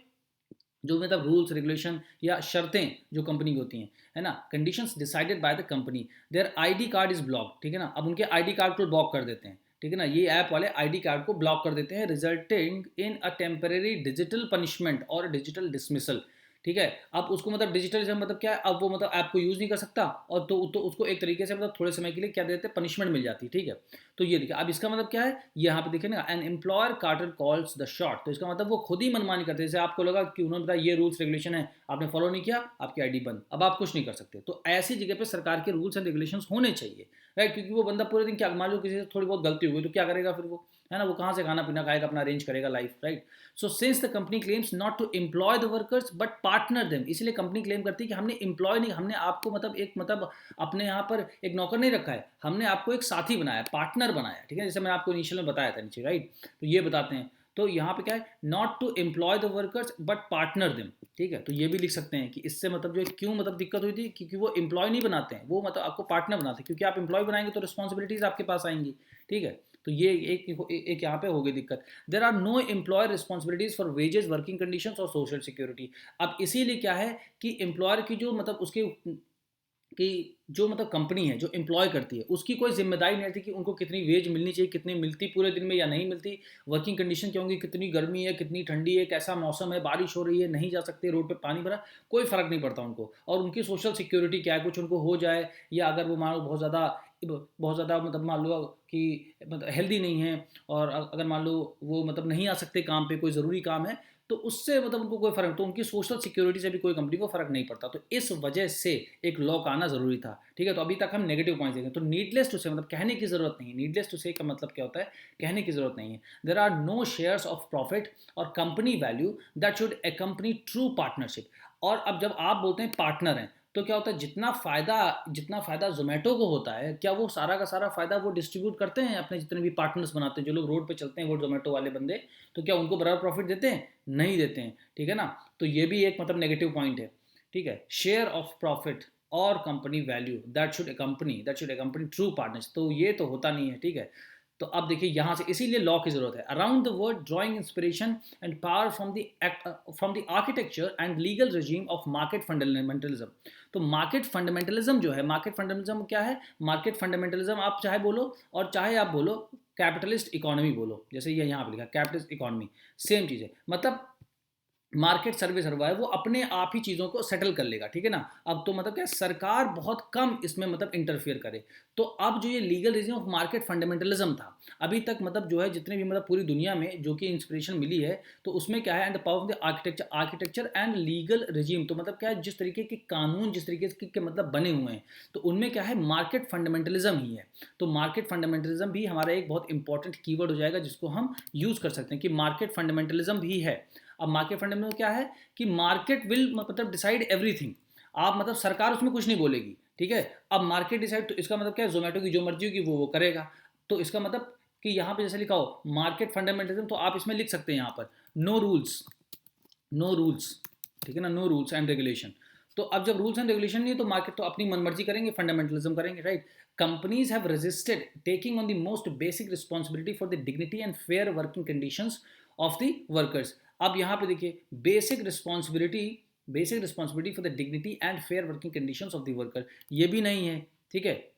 जो मतलब रूल्स रेगुलेशन या शर्तें जो कंपनी की होती हैं, है ना, conditions decided by the company, their ID card is block, ठीक है ना। अब उनके आईडी कार्ड को ब्लॉक कर देते हैं, ठीक है ना, ये ऐप वाले आईडी कार्ड को ब्लॉक कर देते हैं, resulting in a temporary digital punishment और डिजिटल डिसमिसल, ठीक है। अब उसको मतलब डिजिटल मतलब क्या है, अब वो मतलब ऐप को यूज नहीं कर सकता, और तो उसको एक तरीके से मतलब थोड़े समय के लिए क्या देते हैं, पनिशमेंट मिल जाती है, ठीक है। तो ये देखिए, अब इसका मतलब क्या है, यहाँ पे देखिए ना, an employer carter calls the shot, तो इसका मतलब वो खुद ही मनमानी करते हैं, जैसे आपको लगा कि उन्होंने बताया ये रूल्स रेगुलेशन है, आपने फॉलो नहीं किया, आपकी आईडी बंद, अब आप कुछ नहीं कर सकते। तो ऐसी जगह पे सरकार के रूल्स एंड रेगुलेशंस होने चाहिए, राइट, क्योंकि वो बंदा पूरे दिन क्या, मान लो किसी से थोड़ी बहुत गलती हो गई तो क्या करेगा फिर वो, है ना, वो कहाँ से खाना पीना खाएगा, अपना अरेंज करेगा life, right. So since the company claims not to employ the workers but partner them, इसलिए कंपनी क्लेम करती है कि हमने एम्प्लॉय नहीं, हमने आपको मतलब एक मतलब अपने यहाँ पर एक नौकर नहीं रखा है, हमने आपको एक साथी बनाया, पार्टनर बनाया, ठीक है, जैसे मैंने आपको इनिशियल में बताया था नीचे, राइट। तो ये बताते हैं, तो यहाँ पे क्या है, not to employ the workers but partner them, ठीक है। तो ये भी लिख सकते हैं कि इससे मतलब जो क्यों मतलब दिक्कत हुई थी, क्योंकि वो एम्प्लॉय नहीं बनाते हैं, वो मतलब आपको पार्टनर बनाते हैं, क्योंकि आप एम्प्लॉय बनाएंगे तो रिस्पॉन्सिबिलिटीज आपके पास आएंगी, ठीक है। तो ये एक यहाँ पे हो गई दिक्कत। There are no employer responsibilities for wages, working conditions और सोशल सिक्योरिटी। अब इसीलिए क्या है कि एम्प्लॉयर की जो मतलब उसके कि जो मतलब कंपनी है जो एम्प्लॉय करती है उसकी कोई जिम्मेदारी नहीं रहती कि उनको कितनी वेज मिलनी चाहिए, कितनी मिलती पूरे दिन में या नहीं मिलती, वर्किंग कंडीशन क्या होंगी, कितनी गर्मी है, कितनी ठंडी है, कैसा मौसम है, बारिश हो रही है, नहीं जा सकते, रोड पे पानी भरा, कोई फ़र्क नहीं पड़ता उनको। और उनकी सोशल सिक्योरिटी क्या है, कुछ उनको हो जाए, या अगर वो मान लो बहुत ज़्यादा मतलब मान लो कि मतलब हेल्दी नहीं है, और अगर मान लो वो मतलब नहीं आ सकते काम पे, कोई ज़रूरी काम है, तो उससे मतलब उनको कोई फर्क, तो उनकी सोशल सिक्योरिटी से भी कोई कंपनी को फर्क नहीं पड़ता। तो इस वजह से एक लॉ का आना जरूरी था, ठीक है। तो अभी तक हम नेगेटिव पॉइंट्स देखें, तो नीडलेस टू से मतलब कहने की जरूरत नहीं है, नीडलेस टू से का मतलब क्या होता है, कहने की जरूरत नहीं है। There are no shares of profit और company value that should accompany true partnership. और अब जब आप बोलते हैं पार्टनर हैं, तो क्या होता है, जितना फ़ायदा जोमेटो को होता है, क्या वो सारा का सारा फ़ायदा वो डिस्ट्रीब्यूट करते हैं अपने जितने भी पार्टनर्स बनाते हैं, जो लोग रोड पे चलते हैं वो जोमेटो वाले बंदे, तो क्या उनको बराबर प्रॉफिट देते हैं, नहीं देते हैं, ठीक है ना। तो ये भी एक मतलब नेगेटिव पॉइंट है, ठीक है। शेयर ऑफ प्रॉफिट और company value that should accompany true partners, तो ये तो होता नहीं है, ठीक है। तो अब देखिए यहाँ से इसीलिए लॉ की जरूरत है। Around the world drawing inspiration and power from the architecture and legal regime of market fundamentalism. तो मार्केट फंडामेंटलिज्म जो है, मार्केट फंडामेंटलिज्म क्या है, मार्केट फंडामेंटलिज्म आप चाहे बोलो और चाहे आप बोलो कैपिटलिस्ट इकोनॉमी बोलो, जैसे ये यहाँ पे लिखा कैपिटलिस्ट इकोनॉमी, सेम चीज़ है। मतलब मार्केट सर्वे सर्वा है वो अपने आप ही चीज़ों को सेटल कर लेगा, ठीक है ना। अब तो मतलब क्या सरकार बहुत कम इसमें मतलब इंटरफियर करे। तो अब जो ये legal reason of market fundamentalism था, अभी तक मतलब जो है जितने भी मतलब पूरी दुनिया में जो कि इंस्पिरेशन मिली है, तो उसमें क्या है, and the power of the architecture and legal regime, तो मतलब क्या है, जिस तरीके के कानून जिस तरीके के मतलब बने हुए हैं, तो उनमें क्या है, मार्केट फंडामेंटलिज्म ही है। तो मार्केट फंडामेंटलिज्म भी हमारा एक बहुत इंपॉर्टेंट कीवर्ड हो जाएगा जिसको हम यूज़ कर सकते हैं कि मार्केट फंडामेंटलिज्म भी है। अब मार्केट फंडामेंटल क्या है कि मार्केट विल मतलब डिसाइड एवरीथिंग। आप मतलब सरकार उसमें कुछ नहीं बोलेगी, ठीक है। अब मार्केट डिसाइड, तो इसका मतलब क्या है, जोमेटो की जो मर्जी होगी वो करेगा। तो इसका मतलब कि यहाँ पे जैसे लिखा हो मार्केट फंडामेंटलिज्म, तो आप इसमें लिख सकते हैं यहाँ पर नो रूल्स, नो रूल्स, ठीक है ना, नो रूल्स एंड रेगुलेशन। तो अब जब रूल्स एंड रेगुलेशन नहीं है तो मार्केट तो अपनी मनमर्जी करेंगे, फंडामेंटलिज्म करेंगे, right. Companies have resisted taking on the most basic responsibility for the dignity and fair working conditions of the workers. अब यहाँ पे देखिए basic responsibility for the dignity and fair working conditions of the worker, ये भी नहीं है, ठीक है,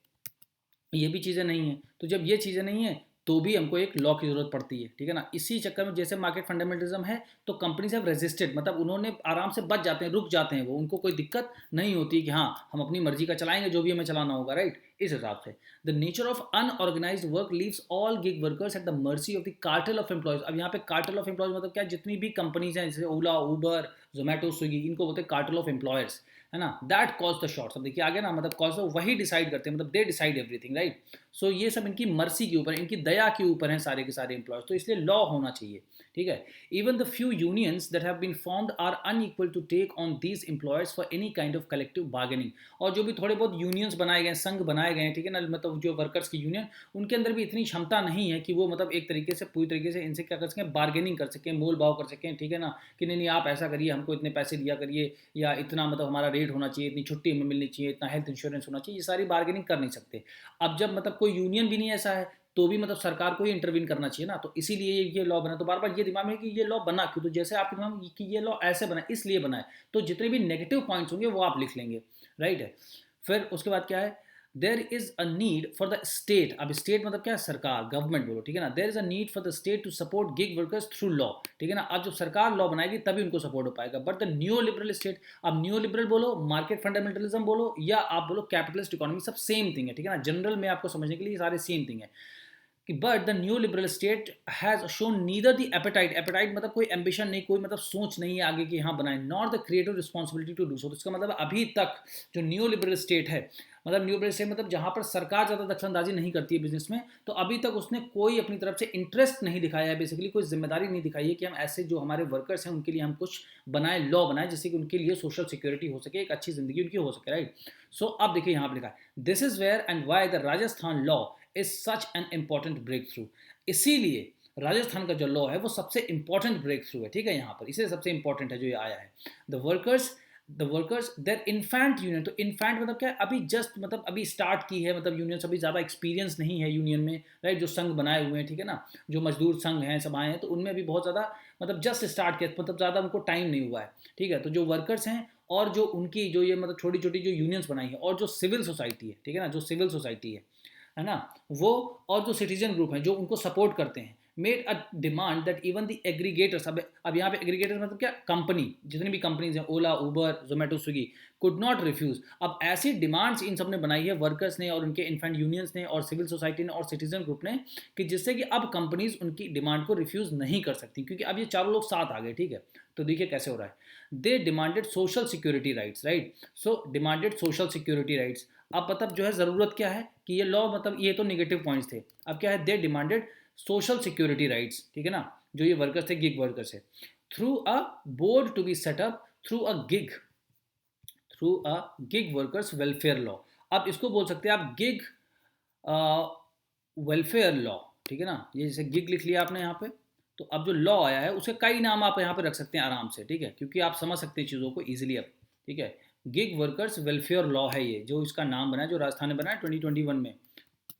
ये भी चीज़ें नहीं है। तो जब ये चीज़ें नहीं है तो भी हमको एक लॉ की ज़रूरत पड़ती है, ठीक है ना। इसी चक्कर में जैसे मार्केट फंडामेंटलिज्म है तो कंपनीज हैव रेजिस्टेड, मतलब उन्होंने आराम से बच जाते हैं, रुक जाते हैं, वो उनको कोई दिक्कत नहीं होती कि हाँ हम अपनी मर्जी का चलाएंगे जो भी हमें चलाना होगा, राइट। इस हिसाब से the nature of unorganised work leaves all gig workers at the mercy of the cartel of employees. अब यहाँ पे कार्टेल ऑफ एम्प्लॉयज मतलब क्या, जितनी भी कंपनीज हैं जैसे ओला, उबर, जोमेटो, स्विगी, इनको बोलते हैं कार्टेल ऑफ एम्प्लॉयर्स, है ना। That cause the shorts. अब देखिए आगे ना, मतलब कॉज वही डिसाइड करते हैं, मतलब दे डिसाइड एवरीथिंग, राइट। सो ये सब इनकी मर्सी के ऊपर, इनकी दया के ऊपर हैं सारे के सारे एम्प्लॉयज, तो इसलिए लॉ होना चाहिए, ठीक है। Even the few unions that have been formed are unequal to take on these employers for any kind of collective bargaining. और जो भी थोड़े बहुत यूनियंस बनाए गए, संघ बनाए गए हैं, ठीक है ना, मतलब जो वर्कर्स की यूनियन, उनके अंदर भी इतनी क्षमता नहीं है कि वो मतलब एक तरीके से पूरी तरीके से इनसे क्या कर सकें, बार्गेनिंग कर सकें, मोल भाव कर सकें, ठीक है ना, कि नहीं नहीं आप ऐसा करिए, हमको इतने पैसे दिया करिए, या इतना मतलब हमारा रेट होना चाहिए, इतनी छुट्टी हमें मिलनी चाहिए, इतना हेल्थ इंश्योरेंस होना चाहिए, ये सारी बार्गेनिंग कर नहीं सकते। अब जब मतलब कोई यूनियन भी नहीं ऐसा है तो भी मतलब सरकार को ही इंटरवीन करना चाहिए ना, तो इसीलिए ये लॉ बना। तो बार बार ये दिमाग में कि ये लॉ बना क्यों, तो जैसे आपके दिमाग में कि ये लॉ ऐसे बना इसलिए बना है, तो जितने भी नेगेटिव पॉइंट्स होंगे वो आप लिख लेंगे, राइट है। फिर उसके बाद क्या है, there is a need for the state. अब स्टेट मतलब क्या है, सरकार, गवर्नमेंट बोलो, ठीक है ना। There is a need for the state to support gig workers through law, ठीक है ना। अब जब सरकार लॉ बनाएगी तभी उनको सपोर्ट हो पाएगा। But the new liberal state, अब न्यू लिबरल बोलो, मार्केट फंडामेंटलिज्म बोलो, या आप बोलो कैपिटलिस्ट इकोनॉमी, सब सेम थिंग है, ठीक है ना। जनरल में आपको समझने के लिए सारे सेम थिंग है कि but the new liberal state has shown neither the appetite, appetite मतलब कोई एम्बिशन नहीं, कोई मतलब सोच नहीं है आगे कि हाँ बनाए, not the creative responsibility to do so. तो इसका मतलब अभी तक जो न्यू लिबरल स्टेट है, मतलब न्यू लिबरल स्टेट मतलब जहाँ पर सरकार ज़्यादा दखलंदाजी नहीं करती है बिजनेस में, तो अभी तक उसने कोई अपनी तरफ से इंटरेस्ट नहीं दिखाया है, बेसिकली कोई जिम्मेदारी नहीं दिखाई है कि हम ऐसे जो हमारे वर्कर्स हैं उनके लिए हम कुछ बनाए, लॉ बनाए, जिससे कि उनके लिए सोशल सिक्योरिटी हो सके, एक अच्छी जिंदगी उनकी हो सके, राइट। सो अब देखिए यहाँ पर लिखा है this is where and why the Rajasthan law is such an important breakthrough. इसीलिए राजस्थान का जो लॉ है वो सबसे इंपॉर्टेंट ब्रेक थ्रू है, ठीक है, यहाँ पर इसे सबसे इंपॉर्टेंट है जो ये आया है। The workers there infant union, तो इन्फेंट मतलब क्या है, अभी जस्ट मतलब अभी स्टार्ट की है, मतलब यूनियंस अभी ज़्यादा एक्सपीरियंस नहीं है यूनियन में, राइट। जो संघ बनाए हुए हैं, ठीक है ना, जो मजदूर संघ हैं सब आए हैं, तो उनमें अभी बहुत ज़्यादा मतलब जस्ट स्टार्ट किया, मतलब ज़्यादा उनको टाइम नहीं हुआ है, ठीक है। तो जो वर्कर्स हैं और जो उनकी जो ये मतलब छोटी छोटी जो यूनियंस बनाई है, और जो सिविल सोसाइटी है, ठीक है ना, जो सिविल सोसाइटी है ना, वो, और जो सिटीजन ग्रुप हैं जो उनको सपोर्ट करते हैं, made a demand that even the aggregators, अब यहाँ पे एग्रीगेटर्स मतलब क्या, कंपनी, जितनी भी कंपनीज हैं, Ola, Uber, Zomato, Swiggy, could not refuse. अब ऐसी डिमांड्स इन सब ने बनाई है, वर्कर्स ने और उनके इन्फेंट यूनियंस ने और सिविल सोसाइटी ने और सिटीजन ग्रुप ने, कि जिससे कि अब कंपनीज उनकी डिमांड को रिफ्यूज नहीं कर सकती, क्योंकि अब ये चारों लोग साथ आ गए, ठीक है। तो देखिए कैसे हो रहा है, they demanded social security rights, right. So demanded social security rights. अब मतलब जो है ज़रूरत क्या है कि ये लॉ, मतलब ये तो नेगेटिव पॉइंट्स थे, अब क्या है, they demanded social security rights, ठीक है ना, जो ये वर्कर्स थे, गिग वर्कर्स है, through a board to be set up through a gig workers welfare law. अब इसको बोल सकते हैं आप गिग वेलफेयर लॉ, ठीक है ना। ये जैसे गिग लिख लिया आपने यहाँ पे, तो अब जो लॉ आया है उसके कई नाम आप यहाँ पे रख सकते हैं आराम से, ठीक है, क्योंकि आप समझ सकते हैं चीज़ों को ईजिली अब, ठीक है। गिग वर्कर्स वेलफेयर लॉ है ये, जो इसका नाम बना है, जो राजस्थान ने बनाया 2021 में,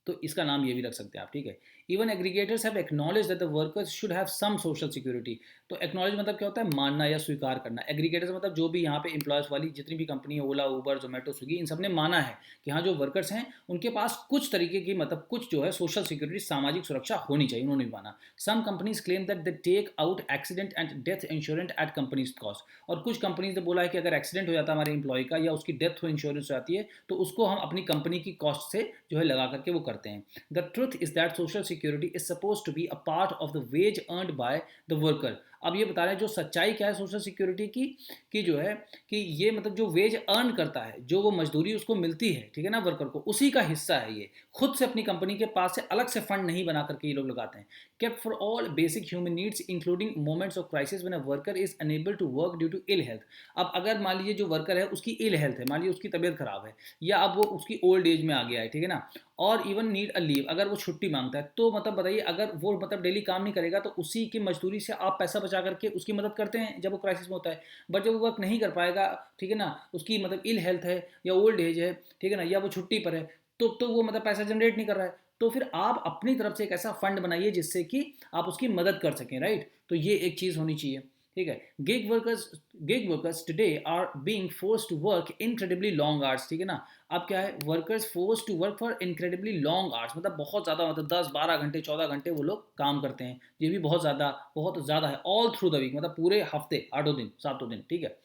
तो इसका नाम ये भी रख सकते हैं आप, ठीक है। Even aggregators have acknowledge that the workers should have some social security. तो एक्नॉलेज मतलब क्या होता है, मानना या स्वीकार करना। एग्रीगेटर्स मतलब जो भी यहाँ पे एम्प्लॉयज़ वाली जितनी भी कंपनी है, ओला, उबर, जोमेटो, स्विगी, इन सब ने माना है कि हाँ जो वर्कर्स हैं उनके पास कुछ तरीके की मतलब कुछ जो है सोशल सिक्योरिटी, सामाजिक सुरक्षा होनी चाहिए, उन्होंने भी माना। Some companies claim that they take out accident and death insurance at companies cost. और कुछ कंपनीज ने बोला है कि अगर एक्सीडेंट हो जाता है हमारे एम्प्लॉय का या उसकी डेथ हो इंश्योरेंस हो जाती है तो उसको हम अपनी कंपनी की कॉस्ट से जो है लगा करके वो करते हैं। The truth is that social security is suppose to be a part of the wage earned by the worker. अब ये बता रहे हैं जो सच्चाई क्या है सोशल सिक्योरिटी की, कि जो है कि ये मतलब जो वेज अर्न करता है, जो वो मजदूरी उसको मिलती है, ठीक है ना, वर्कर को, उसी का हिस्सा है ये। खुद से अपनी कंपनी के पास से अलग से फंड नहीं बना करके ये लोग लगाते हैं। Kept for all basic human needs including moments of crisis when a worker is unable to work due to ill health. अब अगर मान लीजिए जो वर्कर है उसकी इल हेल्थ है, मान लीजिए उसकी तबीयत खराब है या अब वो उसकी ओल्ड एज में आ गया है, ठीक है ना, और इवन नीड अ लीव, अगर वो छुट्टी मांगता है, तो मतलब बताइए अगर वो मतलब डेली काम नहीं करेगा तो उसी की मजदूरी से आप पैसा बचा करके उसकी मदद करते हैं जब वो क्राइसिस में होता है। बट जब वो वर्क नहीं कर पाएगा, ठीक है ना, उसकी मतलब इल हेल्थ है या ओल्ड एज है, ठीक है ना, या वो छुट्टी पर है, तो वो मतलब पैसा जनरेट नहीं कर रहा है, तो फिर आप अपनी तरफ से एक ऐसा फंड बनाइए जिससे कि आप उसकी मदद कर सकें, राइट। तो ये एक चीज़ होनी चाहिए, ठीक है। Gig workers today are being forced to work incredibly long hours, ठीक है ना। अब क्या है, workers force to work for incredibly long hours, मतलब बहुत ज़्यादा, मतलब 10 12 घंटे 14 घंटे वो लोग काम करते हैं। ये भी बहुत ज़्यादा है। ऑल थ्रू द वीक, मतलब पूरे हफ्ते, 8 दिन 7 दिन, ठीक है।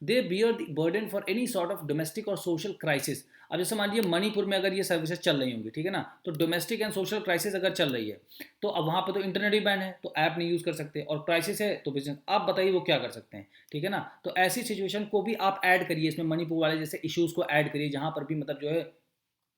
दे bear the burden for any sort of domestic और सोशल क्राइसिस। अब जैसे मान लीजिए मणिपुर में अगर ये सर्विसेज चल रही होंगी, ठीक है ना, तो डोमेस्टिक एंड सोशल क्राइसिस अगर चल रही है तो अब वहाँ पे तो इंटरनेट ही बैन है, तो ऐप नहीं यूज़ कर सकते, और क्राइसिस है तो बिजनेस, आप बताइए वो क्या कर सकते हैं, ठीक है ना। तो ऐसी सिचुएशन को भी आप ऐड करिए इसमें, मणिपुर वाले जैसे इश्यूज़ को ऐड करिए जहाँ पर भी मतलब जो है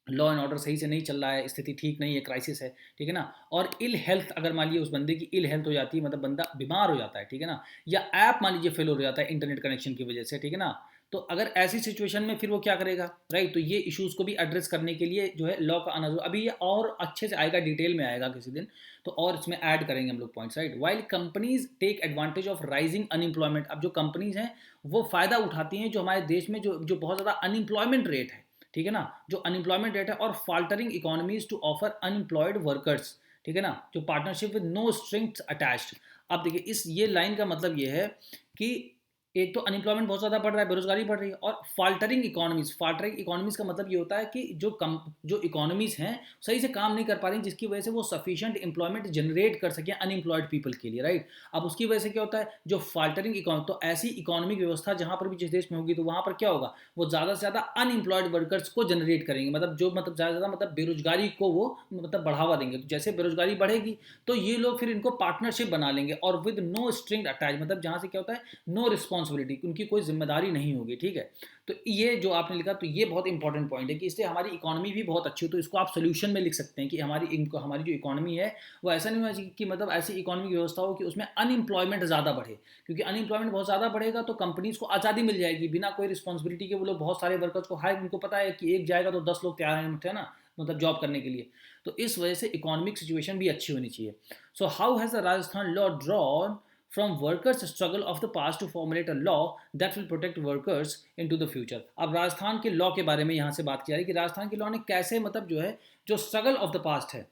लॉ एंड ऑर्डर सही से नहीं चल रहा है, स्थिति ठीक नहीं है, क्राइसिस है, ठीक है ना। और इल हेल्थ, अगर मान लीजिए उस बंदे की इल हेल्थ हो जाती है, मतलब बंदा बीमार हो जाता है, ठीक है ना, या ऐप मान लीजिए फेल हो जाता है इंटरनेट कनेक्शन की वजह से, ठीक है ना, तो अगर ऐसी सिचुएशन में फिर वो क्या करेगा, राइट। तो ये इश्यूज़ को भी एड्रेस करने के लिए जो है लॉ का आना जरूर, अभी ये और अच्छे से आएगा, डिटेल में आएगा किसी दिन, तो और इसमें ऐड करेंगे हम लोग points, right. While companies take advantage of rising unemployment, अब जो कंपनीज हैं वो फ़ायदा उठाती हैं जो हमारे देश में जो जो बहुत ज़्यादा अनएम्प्लॉयमेंट रेट है, ठीक है ना, जो अनएम्प्लॉयमेंट रेट है, और faltering economies to offer unemployed workers, ठीक है ना, जो partnership with no strings attached. अब देखिए इस ये लाइन का मतलब ये है कि एक तो अनएम्प्लॉयमेंट बहुत ज़्यादा बढ़ रहा है, बेरोजगारी बढ़ रही है, और फाल्टरिंग इकोनॉमीज का मतलब ये होता है कि जो इकोनॉमीज हैं सही से काम नहीं कर पा रही, जिसकी वजह से वो सफिशिएंट एम्प्लॉयमेंट जनरेट कर सकें अनएम्प्लॉयड पीपल के लिए, राइट। अब उसकी वजह से क्या होता है, जो फाल्टरिंग इकोनॉमी, तो ऐसी इकोनॉमिक व्यवस्था जहाँ पर भी जिस देश में होगी तो वहाँ पर क्या होगा, वो ज़्यादा से ज़्यादा अनएम्प्लॉयड वर्कर्स को जनरेट करेंगे, मतलब जो मतलब ज़्यादा से ज़्यादा मतलब बेरोजगारी को वो मतलब बढ़ावा देंगे। तो जैसे बेरोजगारी बढ़ेगी तो ये लोग फिर इनको पार्टनरशिप बना लेंगे, और विद नो स्ट्रिंग अटैच, मतलब जहाँ से क्या होता है, नो रिस्पॉन्सिबिलिटी, उनकी कोई जिम्मेदारी नहीं होगी, ठीक है। तो ये जो आपने लिखा, तो ये बहुत इंपॉर्टेंट पॉइंट है कि इससे हमारी इकोनॉमी भी बहुत अच्छी हो। तो इसको आप सोल्यूशन में लिख सकते हैं कि हमारी जो इकोनॉमी है वो ऐसा नहीं होना चाहिए कि मतलब ऐसी इकोनॉमिक व्यवस्था हो कि उसमें अनएम्प्लॉयमेंट ज़्यादा बढ़े, क्योंकि अनएम्प्लॉयमेंट बहुत ज़्यादा बढ़ेगा तो कंपनीज को आज़ादी मिल जाएगी बिना कोई रिस्पॉन्सिबिलिटी के, वो लोग बहुत सारे वर्कर्स को हायर, उनको पता है कि एक जाएगा तो 10 लोग तैयार हैं ना, मतलब जॉब करने के लिए। तो इस वजह से इकोनॉमिक सिचुएशन भी अच्छी होनी चाहिए। So how has the Rajasthan law drawn from workers struggle of the past to formulate a law that will protect workers into the future। अब राजस्थान के लॉ के बारे में यहाँ से बात की जा रही है कि राजस्थान के लॉ ने कैसे मतलब जो है जो स्ट्रगल ऑफ द पास्ट है,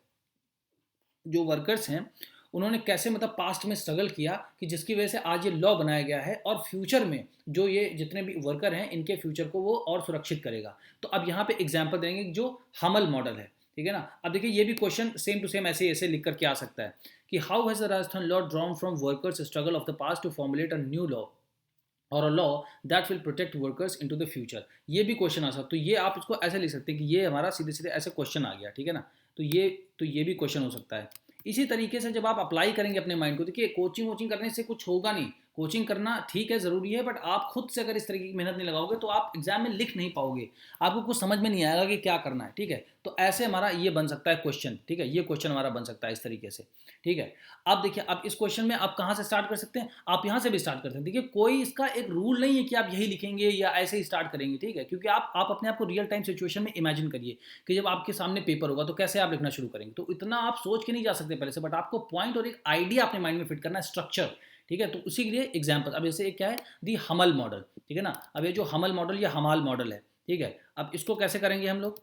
जो वर्कर्स हैं उन्होंने कैसे मतलब पास्ट में स्ट्रगल किया कि जिसकी वजह से आज ये लॉ बनाया गया है, और फ्यूचर में जो ये जितने भी वर्कर हैं इनके फ्यूचर को वो और सुरक्षित करेगा। तो अब यहाँ पे एग्जांपल देंगे जो हमल मॉडल है, ठीक है ना। अब देखिए ये भी क्वेश्चन सेम टू सेम ऐसे ऐसे लिख करके आ सकता है कि how has the Rajasthan law drawn from workers struggle of the past to formulate a new law और a law that will protect workers into the future. ये भी क्वेश्चन आ सकता है, तो ये आप इसको ऐसे लिख सकते हैं कि ये हमारा सीधे सीधे ऐसे क्वेश्चन आ गया, ठीक है ना। तो ये भी क्वेश्चन हो सकता है। इसी तरीके से जब आप अप्लाई करेंगे अपने माइंड को, देखिए कोचिंग वोचिंग करने से कुछ होगा नहीं, कोचिंग करना ठीक है ज़रूरी है, बट आप खुद से अगर इस तरीके की मेहनत नहीं लगाओगे तो आप एग्जाम में लिख नहीं पाओगे, आपको कुछ समझ में नहीं आएगा कि क्या करना है, ठीक है। तो ऐसे हमारा ये बन सकता है क्वेश्चन, ठीक है, ये क्वेश्चन हमारा बन सकता है इस तरीके से, ठीक है। अब देखिए अब इस क्वेश्चन में आप कहाँ से स्टार्ट कर सकते हैं, आप यहाँ से भी स्टार्ट कर सकते हैं। देखिए कोई इसका एक रूल नहीं है कि आप यही लिखेंगे या ऐसे ही स्टार्ट करेंगे, ठीक है, क्योंकि आप अपने आप को रियल टाइम सिचुएशन में इमेजिन करिए कि जब आपके सामने पेपर होगा तो कैसे आप लिखना शुरू करेंगे। तो इतना आप सोच के नहीं जा सकते पहले से, बट आपको पॉइंट और एक आइडिया अपने माइंड में फिट करना है, स्ट्रक्चर, ठीक है। तो उसी के लिए एग्जाम्पल, अब जैसे क्या है दी हमल मॉडल, ठीक है ना। अब ये जो हमल मॉडल या हमाल मॉडल है, ठीक है, अब इसको कैसे करेंगे हम लोग,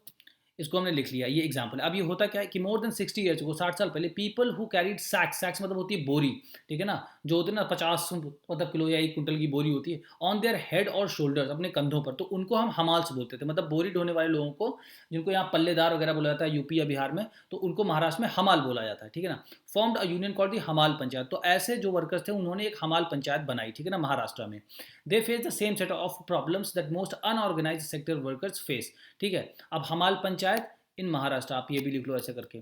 इसको हमने लिख लिया, ये एग्जाम्पल। अब ये होता क्या है कि मोर देन 60 ईयर्स को, 60 साल पहले, पीपल हु कैरीड सैक्स, सैक्स मतलब होती है बोरी, ठीक है ना, जो होती है ना 50 मतलब किलो या 1 कुंटल की बोरी होती है, ऑन देयर हेड और शोल्डर्स, अपने कंधों पर, तो उनको हम हमाल्स बोलते थे, मतलब बोरी ढोने वाले लोगों को, जिनको यहाँ पल्लेदार वगैरह बोला जाता है यूपी या बिहार में, तो उनको महाराष्ट्र में हमाल बोला जाता है, ठीक है ना। Formed a union called the हमाल पंचायत, तो ऐसे जो वर्कर्स थे उन्होंने एक हमाल पंचायत बनाई, ठीक है ना, महाराष्ट्र में। They face the same set of problems that most unorganised sector workers face, ठीक है। अब हमाल पंचायत इन महाराष्ट्र, आप ये भी लिख लो ऐसे करके,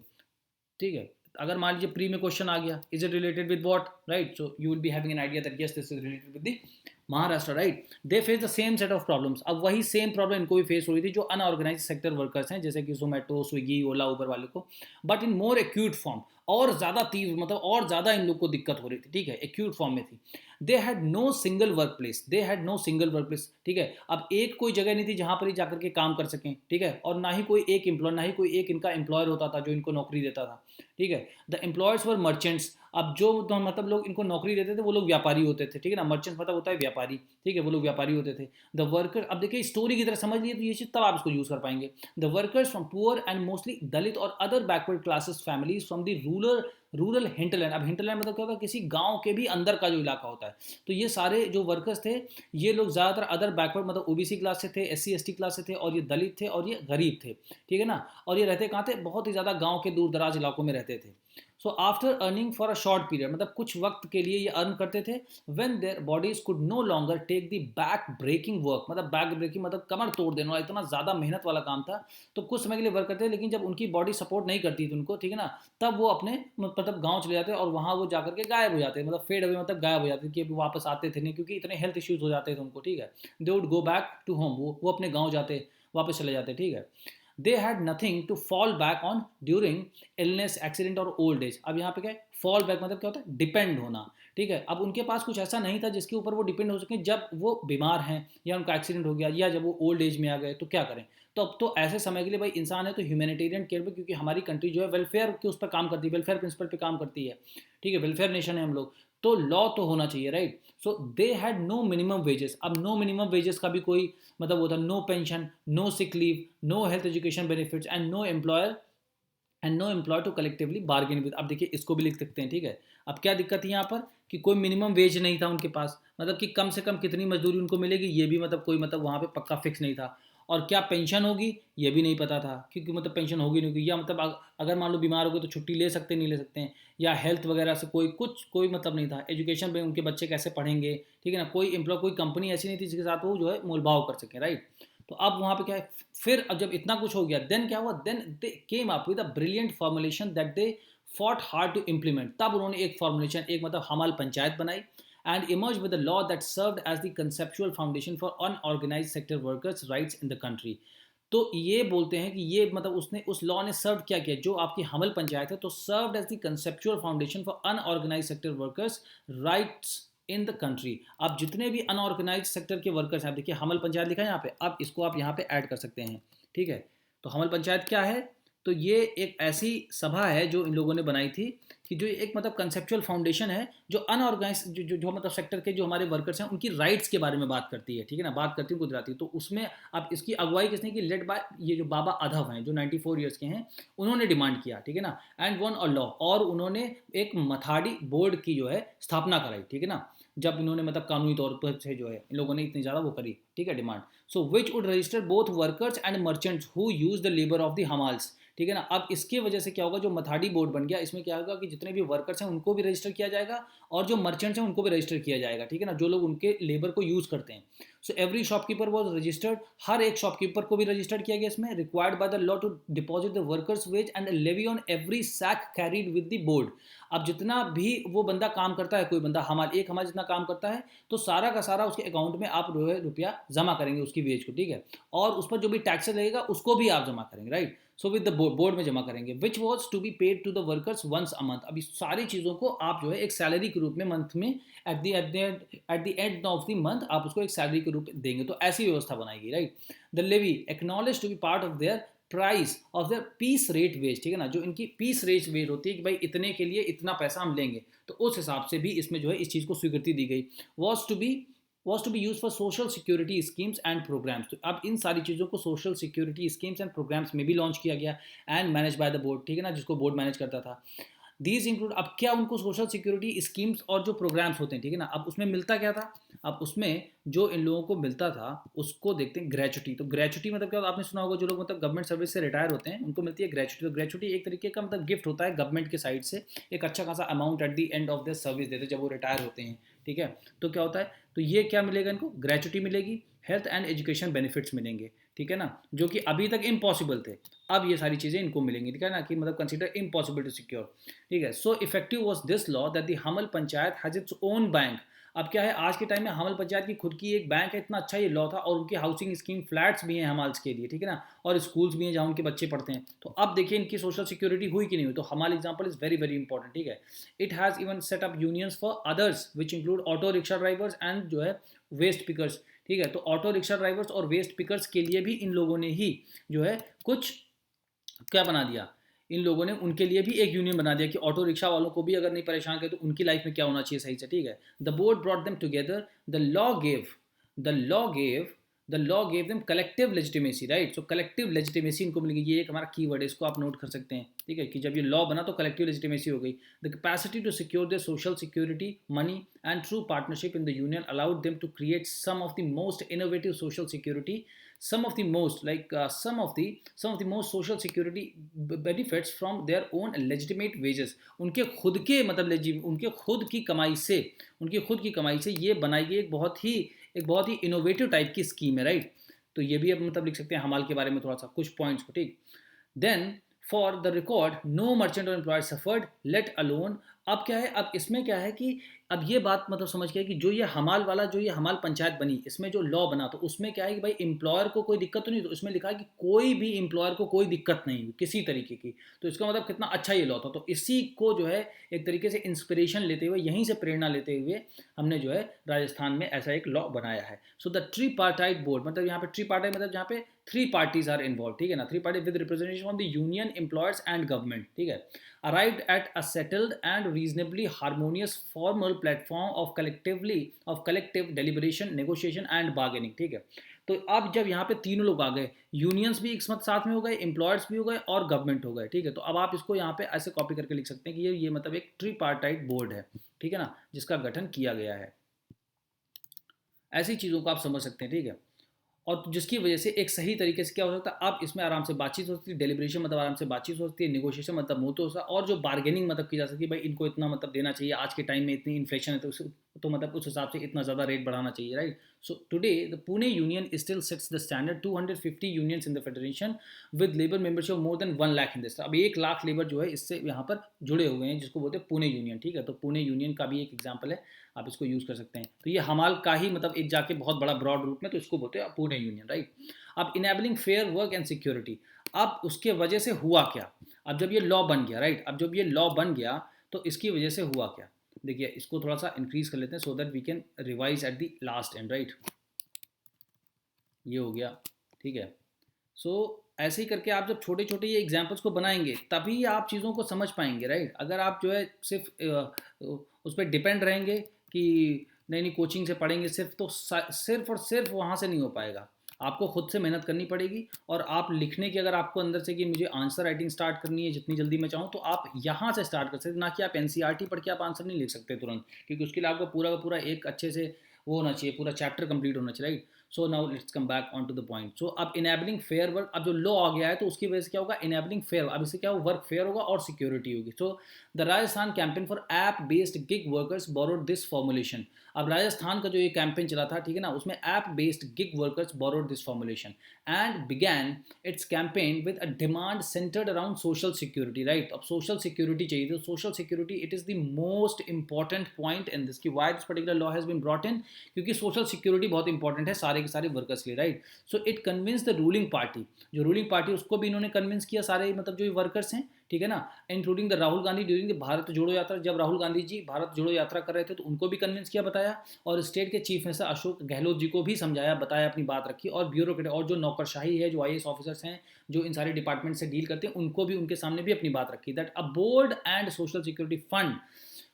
ठीक है। अगर मान लीजिए प्री में क्वेश्चन आ गया, is it related with what, right, so you will be having an idea that yes this is related with the Maharashtra, right. They face the same set of problems, अब वही सेम प्रॉब्लम इनको भी face हो रही थी जो unorganised sector workers हैं, जैसे कि जोमेटो, स्विगी, ओला, उबर वाले को, but in more acute form, और ज़्यादा तीव्र, मतलब और ज़्यादा इन लोग को दिक्कत हो रही थी, ठीक है, एक्यूट फॉर्म में थी। They had no single workplace, they had no single workplace, ठीक है। अब एक कोई जगह नहीं थी जहाँ पर ही जाकर के काम कर सकें, ठीक है, और ना ही कोई एक एम्प्लॉय, ना ही कोई एक इनका एम्प्लॉयर होता था जो इनको नौकरी देता था, ठीक है। द एम्प्लॉयर्स वर मर्चेंट्स, अब जो तो मतलब लोग इनको नौकरी देते थे वो लोग व्यापारी होते थे, ठीक है ना, मर्चेंट्स मतलब होता है व्यापारी, ठीक है, वो लोग व्यापारी होते थे। द वर्कर, अब देखिए स्टोरी की तरह समझ लिए तो ये चीज़ तब आप इसको यूज़ कर पाएंगे। The workers from poor and mostly Dalit और other backward classes families from the rural hinterland, अब हिंटरलैंड मतलब क्या होता है, किसी गांव के भी अंदर का जो इलाका होता है, तो ये सारे जो वर्कर्स थे, ये लोग ज़्यादातर अदर बैकवर्ड मतलब ओबीसी क्लास से थे, एससी एसटी क्लास से थे, और ये दलित थे और ये गरीब थे, ठीक है ना। और ये रहते कहाँ थे, बहुत ही ज़्यादा गाँव के दूर दराज इलाकों में रहते थे। So after earning for a short period, मतलब कुछ वक्त के लिए ये अर्न करते थे, when their bodies could no longer take the back breaking work, मतलब बैक ब्रेकिंग मतलब कमर तोड़ देना, इतना ज़्यादा मेहनत वाला काम था, तो कुछ समय के लिए वर्क करते थे, लेकिन जब उनकी बॉडी सपोर्ट नहीं करती थी उनको, ठीक है ना, तब वो अपने मतलब गाँव चले जाते और वहाँ वो जाकर के गायब हो जाते, मतलब फेड अवे मतलब गायब हो जाते कि अभी वापस आते थे नहीं, क्योंकि इतने हेल्थ इश्यूज हो जाते थे उनको, ठीक है। They would go back to home, वो अपने गाँव जाते, वापस चले जाते, ठीक है। They had nothing to fall back on during illness, accident और ओल्ड एज। अब यहाँ पे क्या है, फॉल बैक मतलब क्या होता है, डिपेंड होना, ठीक है। अब उनके पास कुछ ऐसा नहीं था जिसके ऊपर वो डिपेंड हो सके, जब वो बीमार हैं या उनका एक्सीडेंट हो गया या जब वो ओल्ड एज में आ गए तो क्या करें। तो अब तो ऐसे समय के लिए भाई इंसान है तो ह्यूमैनिटेरियन केयर पे, क्योंकि हमारी कंट्री जो है वेलफेयर के उस पर काम करती है, वेलफेयर प्रिंसिपल पे काम करती है, ठीक है, वेलफेयर नेशन है हम लोग, तो लॉ तो होना चाहिए, right. So they had no minimum wages, अब नो मिनिमम वेजेस का भी कोई मतलब होता है, no pension, no sick leave, no health education benefits and no employer to collectively bargain with. अब देखिए इसको भी लिख सकते हैं, ठीक है। अब क्या दिक्कत है यहाँ पर कि कोई मिनिमम वेज नहीं था उनके पास, मतलब कि कम से कम कितनी मजदूरी उनको मिलेगी ये भी मतलब कोई मतलब वहाँ पे पक्का फिक्स नहीं था, और क्या पेंशन होगी ये भी नहीं पता था, क्योंकि मतलब पेंशन होगी नहीं होगी, या मतलब अगर मान लो बीमार हो गए तो छुट्टी ले सकते नहीं ले सकते हैं, या हेल्थ वगैरह से कोई मतलब नहीं था। एजुकेशन में उनके बच्चे कैसे पढ़ेंगे, ठीक है ना, कोई एम्प्लॉय कोई कंपनी ऐसी नहीं थी जिसके साथ वो जो है मोलभाव कर सके, राइट। तो अब वहाँ पे क्या है, फिर अब जब इतना कुछ हो गया, देन क्या हुआ, then they came up with a brilliant formulation that they fought hard to implement. तब उन्होंने एक फॉर्मुलेशन, एक मतलब हमाल पंचायत बनाई, and emerge with a law that served as the conceptual foundation for unorganised sector workers rights in the country. तो ये बोलते हैं कि ये मतलब उसने उस लॉ ने सर्व क्या किया, जो आपकी हमल पंचायत है, तो served as the conceptual foundation for unorganised sector workers rights in the country. आप जितने भी अनऑर्गेनाइज सेक्टर के वर्कर्स हैं, आप देखिए हमल पंचायत लिखा है यहाँ पे, आप इसको आप यहाँ पे ऐड कर सकते हैं, ठीक है। तो हमल पंचायत क्या है, तो ये एक ऐसी सभा है जो इन लोगों ने बनाई थी, कि जो एक मतलब कंसेप्चुअल फाउंडेशन है, जो अनऑर्गेनाइज जो मतलब सेक्टर के जो हमारे वर्कर्स हैं उनकी राइट्स के बारे में बात करती है, ठीक है ना, बात करती है उनको दिलाती है। तो उसमें अब इसकी अगुवाई किसने की, लेड बाय ये जो बाबा अधव हैं जो 94 ईयर्स के हैं, उन्होंने डिमांड किया, ठीक है ना, एंड वन अ लॉ, और उन्होंने एक मथाड़ी बोर्ड की जो है स्थापना कराई, ठीक है ना, जब इन्होंने मतलब कानूनी तौर पर से जो है इन लोगों ने इतनी ज़्यादा वो करी, ठीक है, demand. So which would register both workers and merchants who use the labour of the hamals, ठीक है ना। अब इसके वजह से क्या होगा, जो मथाड़ी बोर्ड बन गया, इसमें क्या होगा कि जितने भी वर्कर्स हैं उनको भी रजिस्टर किया जाएगा, और जो मर्चेंट्स हैं उनको भी रजिस्टर किया जाएगा, ठीक है ना, जो लोग उनके लेबर को यूज़ करते हैं। So every shopkeeper was registered, हर एक शॉपकीपर को भी रजिस्टर्ड किया गया इसमें। Required by the law to deposit the workers wage and levy on every sack carried with the board. अब जितना भी वो बंदा काम करता है, कोई बंदा एक हमारा जितना काम करता है, तो सारा का सारा उसके अकाउंट में आप रुपया जमा करेंगे उसकी वेज को, ठीक है, और उस पर जो भी टैक्सेस लगेगा उसको भी आप जमा करेंगे, right. So with the board में जमा करेंगे, which was to be paid to the workers once a month. अब इस सारी चीज़ों को आप जो है एक सैलरी के रूप में मंथ में at the end of the month आप उसको एक सैलरी के रूप में देंगे, तो ऐसी व्यवस्था बनाएगी, right. The levy acknowledge to be part of their price of the piece rate wage, ठीक है ना, जो इनकी पीस रेट वेज होती है कि भाई इतने के लिए इतना पैसा हम लेंगे, तो उस हिसाब से भी इसमें जो है इस चीज़ को स्वीकृति दी गई। Was to be was to be use for social security schemes and programmes. तो अब इन सारी चीज़ों को social security schemes and programmes में भी लॉन्च किया गया and manage by the board, ठीक है ना, जिसको बोर्ड मैनेज करता था। दीज इंक्लूड, अब क्या उनको सोशल सिक्योरिटी स्कीम्स और जो प्रोग्राम्स होते हैं, ठीक है ना, अब उसमें मिलता क्या था, अब उसमें जो इन लोगों को मिलता था उसको देखते हैं ग्रेचुटी। तो ग्रेचुटी मतलब क्या होता है, आपने सुना होगा जो लोग मतलब गवर्नमेंट सर्विस से रिटायर होते हैं उनको मिलती है ग्रेचुटी। तो ग्रेचुटी एक तरीके का मतलब गिफ्ट होता है गवर्नमेंट के साइड से, एक अच्छा खासा amount at the end of the service देते हैं जब वो रिटायर होते हैं, ठीक है। तो क्या होता है, तो ये क्या मिलेगा इनको, ग्रेचुटी मिलेगी, हेल्थ एंड एजुकेशन बेनिफिट्स मिलेंगे, ठीक है ना, जो कि अभी तक इम्पॉसिबल थे। अब ये सारी चीज़ें इनको मिलेंगी, ठीक है ना, कि मतलब कंसिडर इम्पॉसिबल टू सिक्योर, ठीक है। So effective was this law that the hamal panchayat has its own bank. अब क्या है, आज के टाइम में हमल पंचायत की खुद की एक बैंक है, इतना अच्छा ये लॉ था, और उनकी हाउसिंग स्कीम फ्लैट्स भी हैं हमाल्स के लिए, ठीक है ना, और स्कूल्स भी हैं जहाँ उनके बच्चे पढ़ते हैं। तो अब देखिए इनकी सोशल सिक्योरिटी हुई कि नहीं हुई। तो हमाल example is very very important, ठीक है। It has even set up unions for others which include auto rickshaw drivers and जो है वेस्ट पिकर्स, ठीक है। तो ऑटो रिक्शा ड्राइवर्स और वेस्ट पिकर्स के लिए भी इन लोगों ने ही जो है कुछ क्या बना दिया, इन लोगों ने उनके लिए भी एक यूनियन बना दिया कि ऑटो रिक्शा वालों को भी अगर नहीं परेशान करे तो उनकी लाइफ में क्या होना चाहिए सही से, ठीक है। The board brought them together, the law gave the law gave them collective legitimacy, right. So collective legitimacy इनको मिलेगी, ये एक हमारा कीवर्ड है, इसको आप नोट कर सकते हैं, ठीक है, कि जब ये लॉ बना तो कलेक्टिव लेजिटिमेसी हो गई। The capacity to secure the social security money and true partnership in the union allowed them to create some of the most innovative social security, some of the most like some of the most social security benefits from their own legitimate wages। उनके खुद के मतलब उनके खुद की कमाई से, ये बनाई गई एक बहुत ही इनोवेटिव टाइप की स्कीम है, राइट। तो ये भी अब मतलब लिख सकते हैं हमाल के बारे में थोड़ा सा कुछ पॉइंट्स को, ठीक। Then for the record no merchant और एम्प्लॉयर सफर्ड लेट अलोन। अब क्या है, अब इसमें क्या है कि अब ये बात मतलब समझ गया कि जो ये हमाल वाला, जो ये हमाल पंचायत बनी, इसमें जो लॉ बना तो उसमें क्या है कि भाई एम्प्लॉयर को कोई दिक्कत तो नहीं, तो इसमें लिखा है कि कोई भी एम्प्लॉयर को कोई दिक्कत नहीं हुई किसी तरीके की। तो इसका मतलब कितना अच्छा ये लॉ था। तो इसी को जो है एक तरीके से इंस्पिरेशन लेते हुए, यहीं से प्रेरणा लेते हुए हमने जो है राजस्थान में ऐसा एक लॉ बनाया है। So the tree partite board, मतलब यहाँ पे ट्री पार्टाइट मतलब जहाँ पे थ्री पार्टीज आर इन्वॉल्व, ठीक है ना, three party with representation of the union, employers and government, ठीक है, arrived at a settled and reasonably harmonious formal platform of collective deliberation, negotiation and bargaining, ठीक है। तो अब जब यहाँ पे तीनों लोग आ गए, यूनियंस भी एक साथ में हो गए, एम्प्लॉयर्स भी हो गए और गवर्नमेंट हो गए, ठीक है। तो अब आप इसको यहाँ पे ऐसे कॉपी करके लिख सकते हैं कि ये मतलब एक ट्रीपार्टाइट बोर्ड है, ठीक है ना, जिसका गठन किया गया है। ऐसी चीज़ों को आप समझ सकते हैं, ठीक है। और जिसकी वजह से एक सही तरीके से क्या हो सकता है, आप इसमें आराम से बातचीत हो सकती है, डेलिब्रेशन मतलब आराम से बातचीत हो सकती है, नेगोशिएशन मतलब मुँह तो और जो बार्गेनिंग मतलब की जा सकती है, भाई इनको इतना मतलब देना चाहिए, आज के टाइम में इतनी इन्फ्लेशन है तो मतलब उस हिसाब से इतना ज़्यादा रेट बढ़ाना चाहिए, right. So today the Pune union still sets the standard, 250 unions in the federation with labour membership more than 1 lakh in this. अब 1 लाख लेबर जो है इससे यहाँ पर जुड़े हुए हैं, जिसको बोलते हैं पुणे यूनियन, ठीक है। तो पुणे यूनियन का भी एक एग्जाम्पल है, आप इसको यूज़ कर सकते हैं। तो ये हमाल का ही मतलब एक जाके बहुत बड़ा ब्रॉड रूप में, तो इसको बोलते हैं पुणे यूनियन, राइट। अब enabling fair work and security, अब उसके वजह से हुआ क्या, अब जब ये लॉ बन गया, राइट, अब जब ये लॉ बन गया तो इसकी वजह से हुआ क्या, देखिए इसको थोड़ा सा इंक्रीज कर लेते हैं so that we can revise at the last end, right. ये हो गया, ठीक है। सो ऐसे ही करके आप जब छोटे छोटे ये एग्जाम्पल्स को बनाएंगे तभी आप चीज़ों को समझ पाएंगे, राइट। अगर आप जो है सिर्फ उस पर डिपेंड रहेंगे कि नहीं नहीं कोचिंग से पढ़ेंगे सिर्फ, तो सिर्फ और सिर्फ वहाँ से नहीं हो पाएगा, आपको खुद से मेहनत करनी पड़ेगी। और आप लिखने की अगर आपको अंदर से कि मुझे आंसर राइटिंग स्टार्ट करनी है जितनी जल्दी मैं चाहूँ, तो आप यहाँ से स्टार्ट कर सकते, ना कि आप एनसीईआरटी पढ़ के आप आंसर नहीं लिख सकते तुरंत, क्योंकि उसके लिए आपको पूरा का पूरा एक अच्छे से वो होना चाहिए, पूरा चैप्टर कंप्लीट होना चाहिए, right. So now let's come back on to the point. So अब इनेबलिंग फेयर वर्क, अब जो लॉ आ गया है तो उसकी वजह से क्या होगा, इनेबलिंग फेयर, अब इससे क्या होगा, वर्क फेयर होगा और सिक्योरिटी होगी। So the Rajasthan campaign for app based gig workers borrowed this formulation. अब राजस्थान का जो ये कैंपेन चला था, ठीक है ना, उसमें app based gig workers borrowed this formulation and began its campaign with a demand centred around social security, right. अब सोशल सिक्योरिटी चाहिए, तो social security it is the most important point in this, की why this particular law has been brought in, क्योंकि social security बहुत important है सारे के सारे वर्कर्स के लिए, right. So it convince the ruling party, जो रूलिंग पार्टी उसको भी इन्होंने कन्विंस किया, सारे मतलब जो वर्कर्स हैं, ठीक है ना, including the Rahul Gandhi during the Bharat जोड़ो यात्रा, जब राहुल गांधी जी भारत जोड़ो यात्रा कर रहे थे तो उनको भी कन्विंस किया, बताया। और स्टेट के चीफ मिनिस्टर अशोक गहलोत जी को भी समझाया, बताया, अपनी बात रखी। और ब्यूरोक्रेट और जो नौकरशाही है, जो आईएएस ऑफिसर्स हैं, जो इन सारे डिपार्टमेंट से डील करते हैं, उनको भी उनके सामने भी अपनी बात रखी, that a board and social security fund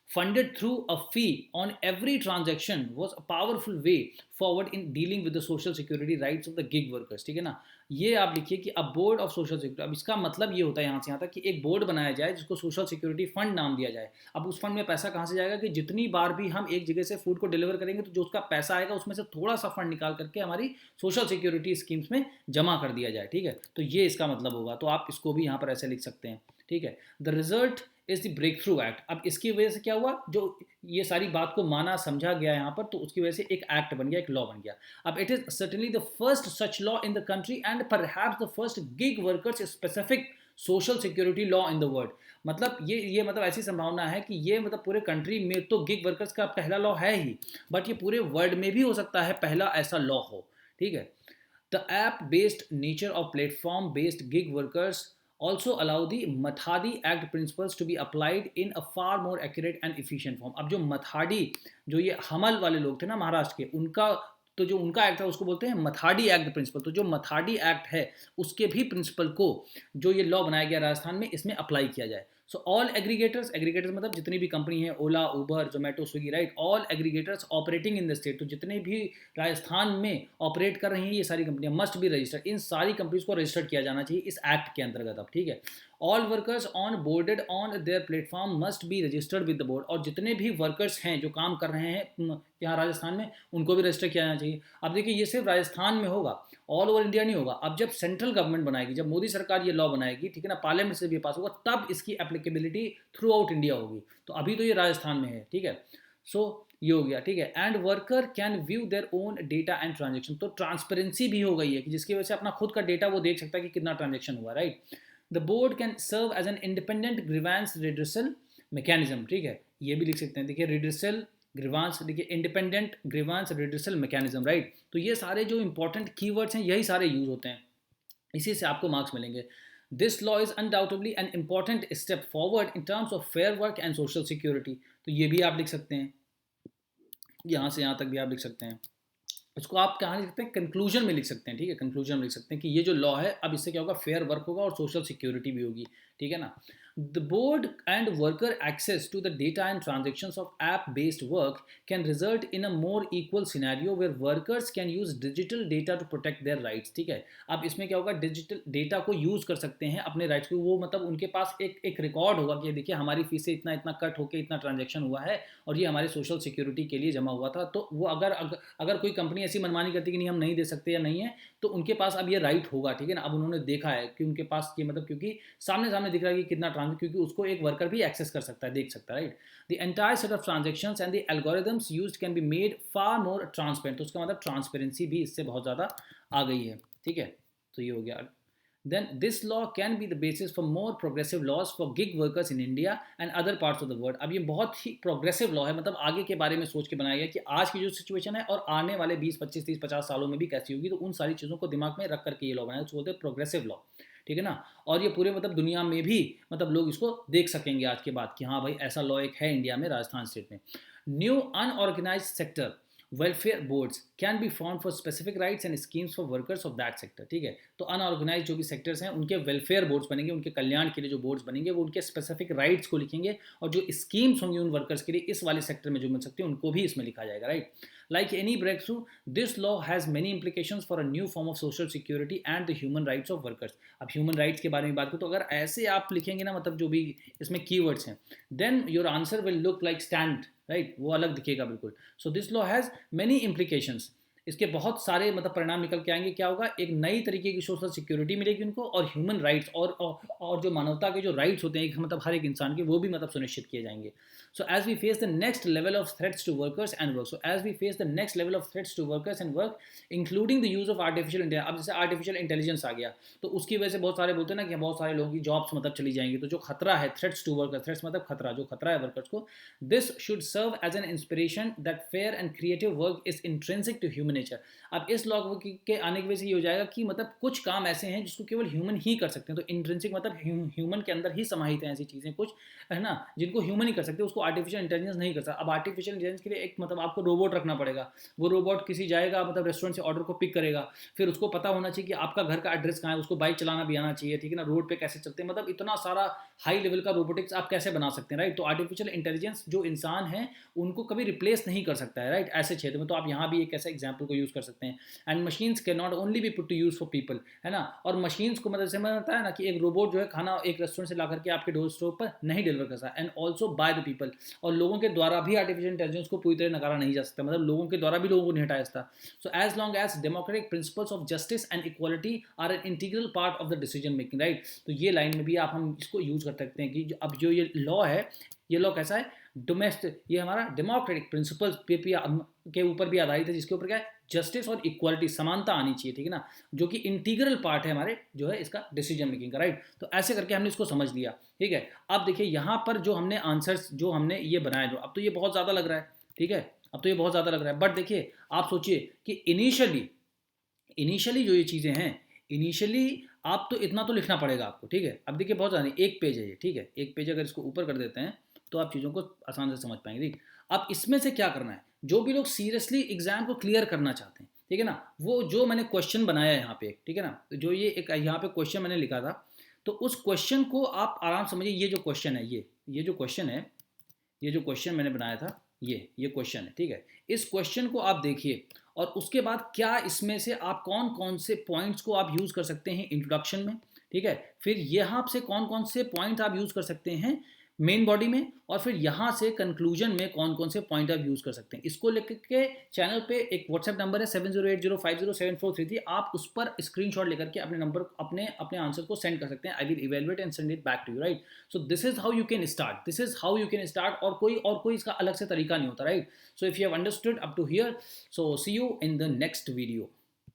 funded through a fee on every transaction was a powerful way forward in dealing with the social security rights of the gig workers. ठीक है ना, ये आप लिखिए कि अब बोर्ड ऑफ सोशल सिक्योरिटी, अब इसका मतलब ये होता है यहाँ से यहाँ तक कि एक बोर्ड बनाया जाए जिसको सोशल सिक्योरिटी फंड नाम दिया जाए। अब उस फंड में पैसा कहाँ से जाएगा कि जितनी बार भी हम एक जगह से फूड को डिलीवर करेंगे तो जो उसका पैसा आएगा उसमें से थोड़ा सा फंड निकाल करके हमारी सोशल सिक्योरिटी स्कीम्स में जमा कर दिया जाए। ठीक है, तो ये इसका मतलब होगा, तो आप इसको भी यहाँ पर ऐसे लिख सकते हैं। ठीक है, the result is the breakthrough act. अब इसकी वजह से क्या हुआ, जो ये सारी बात को माना समझा गया यहाँ पर, तो उसकी वजह से एक एक्ट बन गया, एक लॉ बन गया। अब it is certainly the first such law in the country and perhaps the first gig workers specific social security law in the world. मतलब ये मतलब ऐसी संभावना है कि ये मतलब पूरे कंट्री में तो गिग वर्कर्स का पहला लॉ है ही, बट ये पूरे वर्ल्ड में भी हो सकता है पहला ऐसा लॉ हो। ठीक है, the app based nature of platform based gig workers also allow the Mathadi Act principles to be applied in a far more accurate and efficient form। अब जो मथाडी, जो ये हमल वाले लोग थे ना महाराष्ट्र के, उनका तो जो उनका एक्ट है उसको बोलते हैं मथाडी एक्ट प्रिंसिपल। तो जो मथाडी एक्ट है उसके भी प्रिंसिपल को जो ये लॉ बनाया गया राजस्थान में, इसमें अप्लाई किया जाए। सो ऑल एग्रीगेटर्स, एग्रीगेटर्स मतलब जितनी भी कंपनी है, Ola, Uber, Zomato, Swiggy, right, all aggregators operating in the state, तो जितने भी राजस्थान में ऑपरेट कर रही हैं ये सारी कंपनियां मस्ट बी रजिस्टर्ड। इन सारी कंपनीज को रजिस्टर्ड किया जाना चाहिए इस एक्ट के अंतर्गत। अब ठीक है, all workers on boarded on their platform must be registered with the board. और जितने भी वर्कर्स हैं जो काम कर रहे हैं यहाँ राजस्थान में, उनको भी रजिस्टर किया जाना चाहिए। अब देखिए ये सिर्फ राजस्थान में होगा, ऑल ओवर इंडिया नहीं होगा। अब जब सेंट्रल गवर्नमेंट बनाएगी, जब मोदी सरकार ये लॉ बनाएगी, ठीक है ना, पार्लियामेंट से भी पास होगा, तब इसकी एप्लीकेबिलिटी थ्रू आउट इंडिया होगी। तो अभी तो ये राजस्थान में है। ठीक है, सो ये हो गया। ठीक है, and worker can view their own data and transaction. तो ट्रांसपेरेंसी भी हो गई है कि जिसकी वजह से अपना खुद का डेटा वो देख सकता है कि कितना ट्रांजेक्शन हुआ, right. The board can serve as an independent grievance redressal mechanism. ठीक है, ये भी लिख सकते हैं, देखिए रिड्रेसल ग्रीवांस, देखिए independent grievance redressal mechanism, right. तो ये सारे जो इंपॉर्टेंट कीवर्ड्स हैं यही सारे यूज होते हैं, इसी से आपको मार्क्स मिलेंगे। This law is undoubtedly an important step forward in terms of fair work and social security. तो ये भी आप लिख सकते हैं, यहाँ से यहाँ तक भी आप लिख सकते हैं। इसको आप कहाँ लिख सकते हैं, कंक्लूजन में लिख सकते हैं। ठीक है, कंक्लूजन में लिख सकते हैं कि ये जो लॉ है अब इससे क्या होगा, फेयर वर्क होगा और सोशल सिक्योरिटी भी होगी। ठीक है ना। The board and worker access to the data and transactions of app-based work can result in a more equal scenario where workers can use digital data to protect their rights। ठीक है, अब इसमें क्या होगा, डिजिटल डेटा को use कर सकते हैं अपने राइट्स को। वो मतलब उनके पास एक रिकॉर्ड होगा कि देखिए हमारी फीस से इतना इतना कट होकर इतना ट्रांजेक्शन हुआ है और ये हमारे सोशल सिक्योरिटी के लिए जमा हुआ था। तो वो अगर कोई कंपनी ऐसी मनमानी करती है कि नहीं हम नहीं दे सकते या नहीं है, तो उनके पास अब ये राइट होगा। ठीक है ना, अब उन्होंने देखा है कि उनके पास ये मतलब क्योंकि सामने सामने दिख रहा है कि कितना क्योंकि उसको एक वर्कर भी एक्सेस कर सकता है, देख सकता है, right. The entire set of transactions and the algorithms used can be made far more transparent. तो उसका मतलब ट्रांसपेरेंसी भी इससे बहुत ज़्यादा आ गई है। ठीक है, तो ये हो गया। Then this law can be the basis for more progressive laws for gig workers in India and other parts of the world। अब ये बहुत ही प्रोग्रेसिव लॉ है, मतलब आगे के बारे में सोच के बनाया गया कि आज की जो सिचुएशन है और आने वाले 20, 25, 30, 50 सालों में भी कैसी होगी, तो उन सारी चीज़ों को दिमाग में रख करके ये लॉ बनाया, उसको बोलते हैं प्रोग्रेसिव लॉ। ठीक है ना, और ये पूरे मतलब दुनिया में भी मतलब लोग इसको देख सकेंगे आज के बाद कि हाँ भाई ऐसा लॉ एक है इंडिया में, राजस्थान स्टेट में। New unorganised sector welfare boards can be form for specific rights and schemes for workers of that sector. ठीक है, तो अनऑर्गेनाइज जो भी सेक्टर्स हैं उनके वेलफेयर बोर्ड्स बनेंगे, उनके कल्याण के लिए जो बोर्ड्स बनेंगे वो उनके स्पेसिफिक राइट्स को लिखेंगे, और जो स्कीम्स होंगी उन वर्कर्स के लिए इस वाले सेक्टर में जो मिल सकती है उनको भी इसमें लिखा जाएगा, right. Like any breakthrough, this law has many implications for a new form of social security and the human rights of workers। अब human rights के बारे में बात करूँ तो अगर ऐसे आप लिखेंगे ना, मतलब जो भी इसमें keywords हैं, then your answer will look like stand, right, वो अलग दिखेगा बिल्कुल। So this law has many implications। इसके बहुत सारे मतलब परिणाम निकल के आएंगे। क्या होगा, एक नई तरीके की सोशल सिक्योरिटी मिलेगी उनको, और ह्यूमन राइट्स और जो मानवता के जो राइट्स होते हैं एक मतलब हर एक इंसान के, वो भी मतलब सुनिश्चित किए जाएंगे। So as we face the next level of threats to workers and work, so as we face the next level of threats to workers and work, including the use of artificial intelligence। अब जैसे artificial intelligence आ गया तो उसकी वजह से बहुत सारे बोलते हैं ना कि बहुत सारे लोगों की जॉब्स मतलब चली जाएंगी। तो जो खतरा है, threats to workers, threats मतलब खतरा, जो खतरा है वर्कर्स को, this should serve as an inspiration that fair and creative work is intrinsic to human nature। अब इस लॉ के आने की वजह से ये हो जाएगा कि मतलब कुछ काम ऐसे हैं जिसको केवल ह्यूमन ही कर सकते हैं। तो इंट्रिंसिक मतलब ह्यूमन के अंदर ही समाहित हैं ऐसी चीज़ें कुछ, है ना, जिनको ह्यूमन ही कर सकते, उसको आर्टिफिशियल इंटेलिजेंस नहीं कर सकता। अब आर्टिफिशियल इंटेलिजेंस के लिए एक मतलब आपको रोबोट रखना पड़ेगा। वो रोबोट किसी जाएगा मतलब रेस्टोरेंट से ऑर्डर को पिक करेगा, फिर उसको पता होना चाहिए कि आपका घर का एड्रेस कहाँ है, उसको बाइक चलाना भी आना चाहिए, ठीक है ना, रोड पे कैसे चलते हैं, मतलब इतना सारा हाई लेवल का रोबोटिक्स आप कैसे बना सकते हैं, राइट। तो आर्टिफिशियल इंटेलिजेंस जो इंसान है उनको कभी रिप्लेस नहीं कर सकता है, राइट, ऐसे क्षेत्र में। तो आप यहाँ भी एक ऐसे एग्जाम्पल को यूज़ कर सकते हैं। And machines can not only be put to use for people, है ना। और मशीन्स को मतलब जैसे मैंने बताया ना कि एक रोबोट जो है खाना एक रेस्टोरेंट से ला करके आपके डोर स्टोर पर नहीं डिलीवर कर सकता, and also by the people. और लोगों के द्वारा भी आर्टिफिशियल इंटेलिजेंस को पूरी तरह नकारा नहीं जा सकता, मतलब लोगों के द्वारा भी लोगों को नहीं हटाया जाता। So as long as democratic principles of justice and equality are an integral part of the decision making, right. तो ये लाइन में भी आप हम इसको यूज कर सकते हैं कि अब जो ये लॉ है, ये लॉ कैसा है, डोमेस्टिक, ये हमारा डेमोक्रेटिक प्रिंसिपल्स के ऊपर भी आधारित है, जिसके ऊपर क्या है, जस्टिस और इक्वालिटी, समानता आनी चाहिए, ठीक है ना, जो कि इंटीग्रल पार्ट है हमारे जो है इसका डिसीजन मेकिंग का, राइट। तो ऐसे करके हमने इसको समझ लिया, ठीक है। अब देखिए यहाँ पर जो हमने आंसर्स जो हमने ये बनाया, जो अब तो ये बहुत ज़्यादा लग रहा है, ठीक है, अब तो ये बहुत ज़्यादा लग रहा है, बट देखिए आप सोचिए कि इनिशियली जो ये चीज़ें हैं, इनिशियली आप तो इतना तो लिखना पड़ेगा आपको, ठीक है। अब देखिए बहुत ज़्यादा, एक पेज है ये, ठीक है, एक पेज अगर इसको ऊपर कर देते हैं तो आप चीज़ों को आसान से समझ पाएंगे, ठीक। अब इसमें से क्या करना है, जो भी लोग सीरियसली एग्जाम को क्लियर करना चाहते हैं, ठीक है ना, वो जो मैंने क्वेश्चन बनाया है यहाँ पे, ठीक है ना, तो जो ये एक यहाँ पे क्वेश्चन मैंने लिखा था, तो उस क्वेश्चन को आप आराम से समझिए। ये जो क्वेश्चन है, ये जो क्वेश्चन है, ये जो क्वेश्चन मैंने बनाया था, ये क्वेश्चन है, ठीक है। इस क्वेश्चन को आप देखिए, और उसके बाद क्या इसमें से आप कौन कौन से पॉइंट्स को आप यूज़ कर सकते हैं इंट्रोडक्शन में, ठीक है। फिर यहाँ से कौन कौन से पॉइंट आप यूज़ कर सकते हैं मेन बॉडी में, और फिर यहाँ से कंक्लूजन में कौन कौन से पॉइंट आप यूज़ कर सकते हैं। इसको लेकर के चैनल पे एक व्हाट्सएप नंबर है 7080507433, आप उस पर स्क्रीनशॉट लेकर के अपने नंबर अपने अपने आंसर को सेंड कर सकते हैं। I will evaluate and send it back to you, right. So this is how you can start, this is how you can start, और कोई इसका अलग से तरीका नहीं होता, right. So if you have understood up to here, so see you in the next video.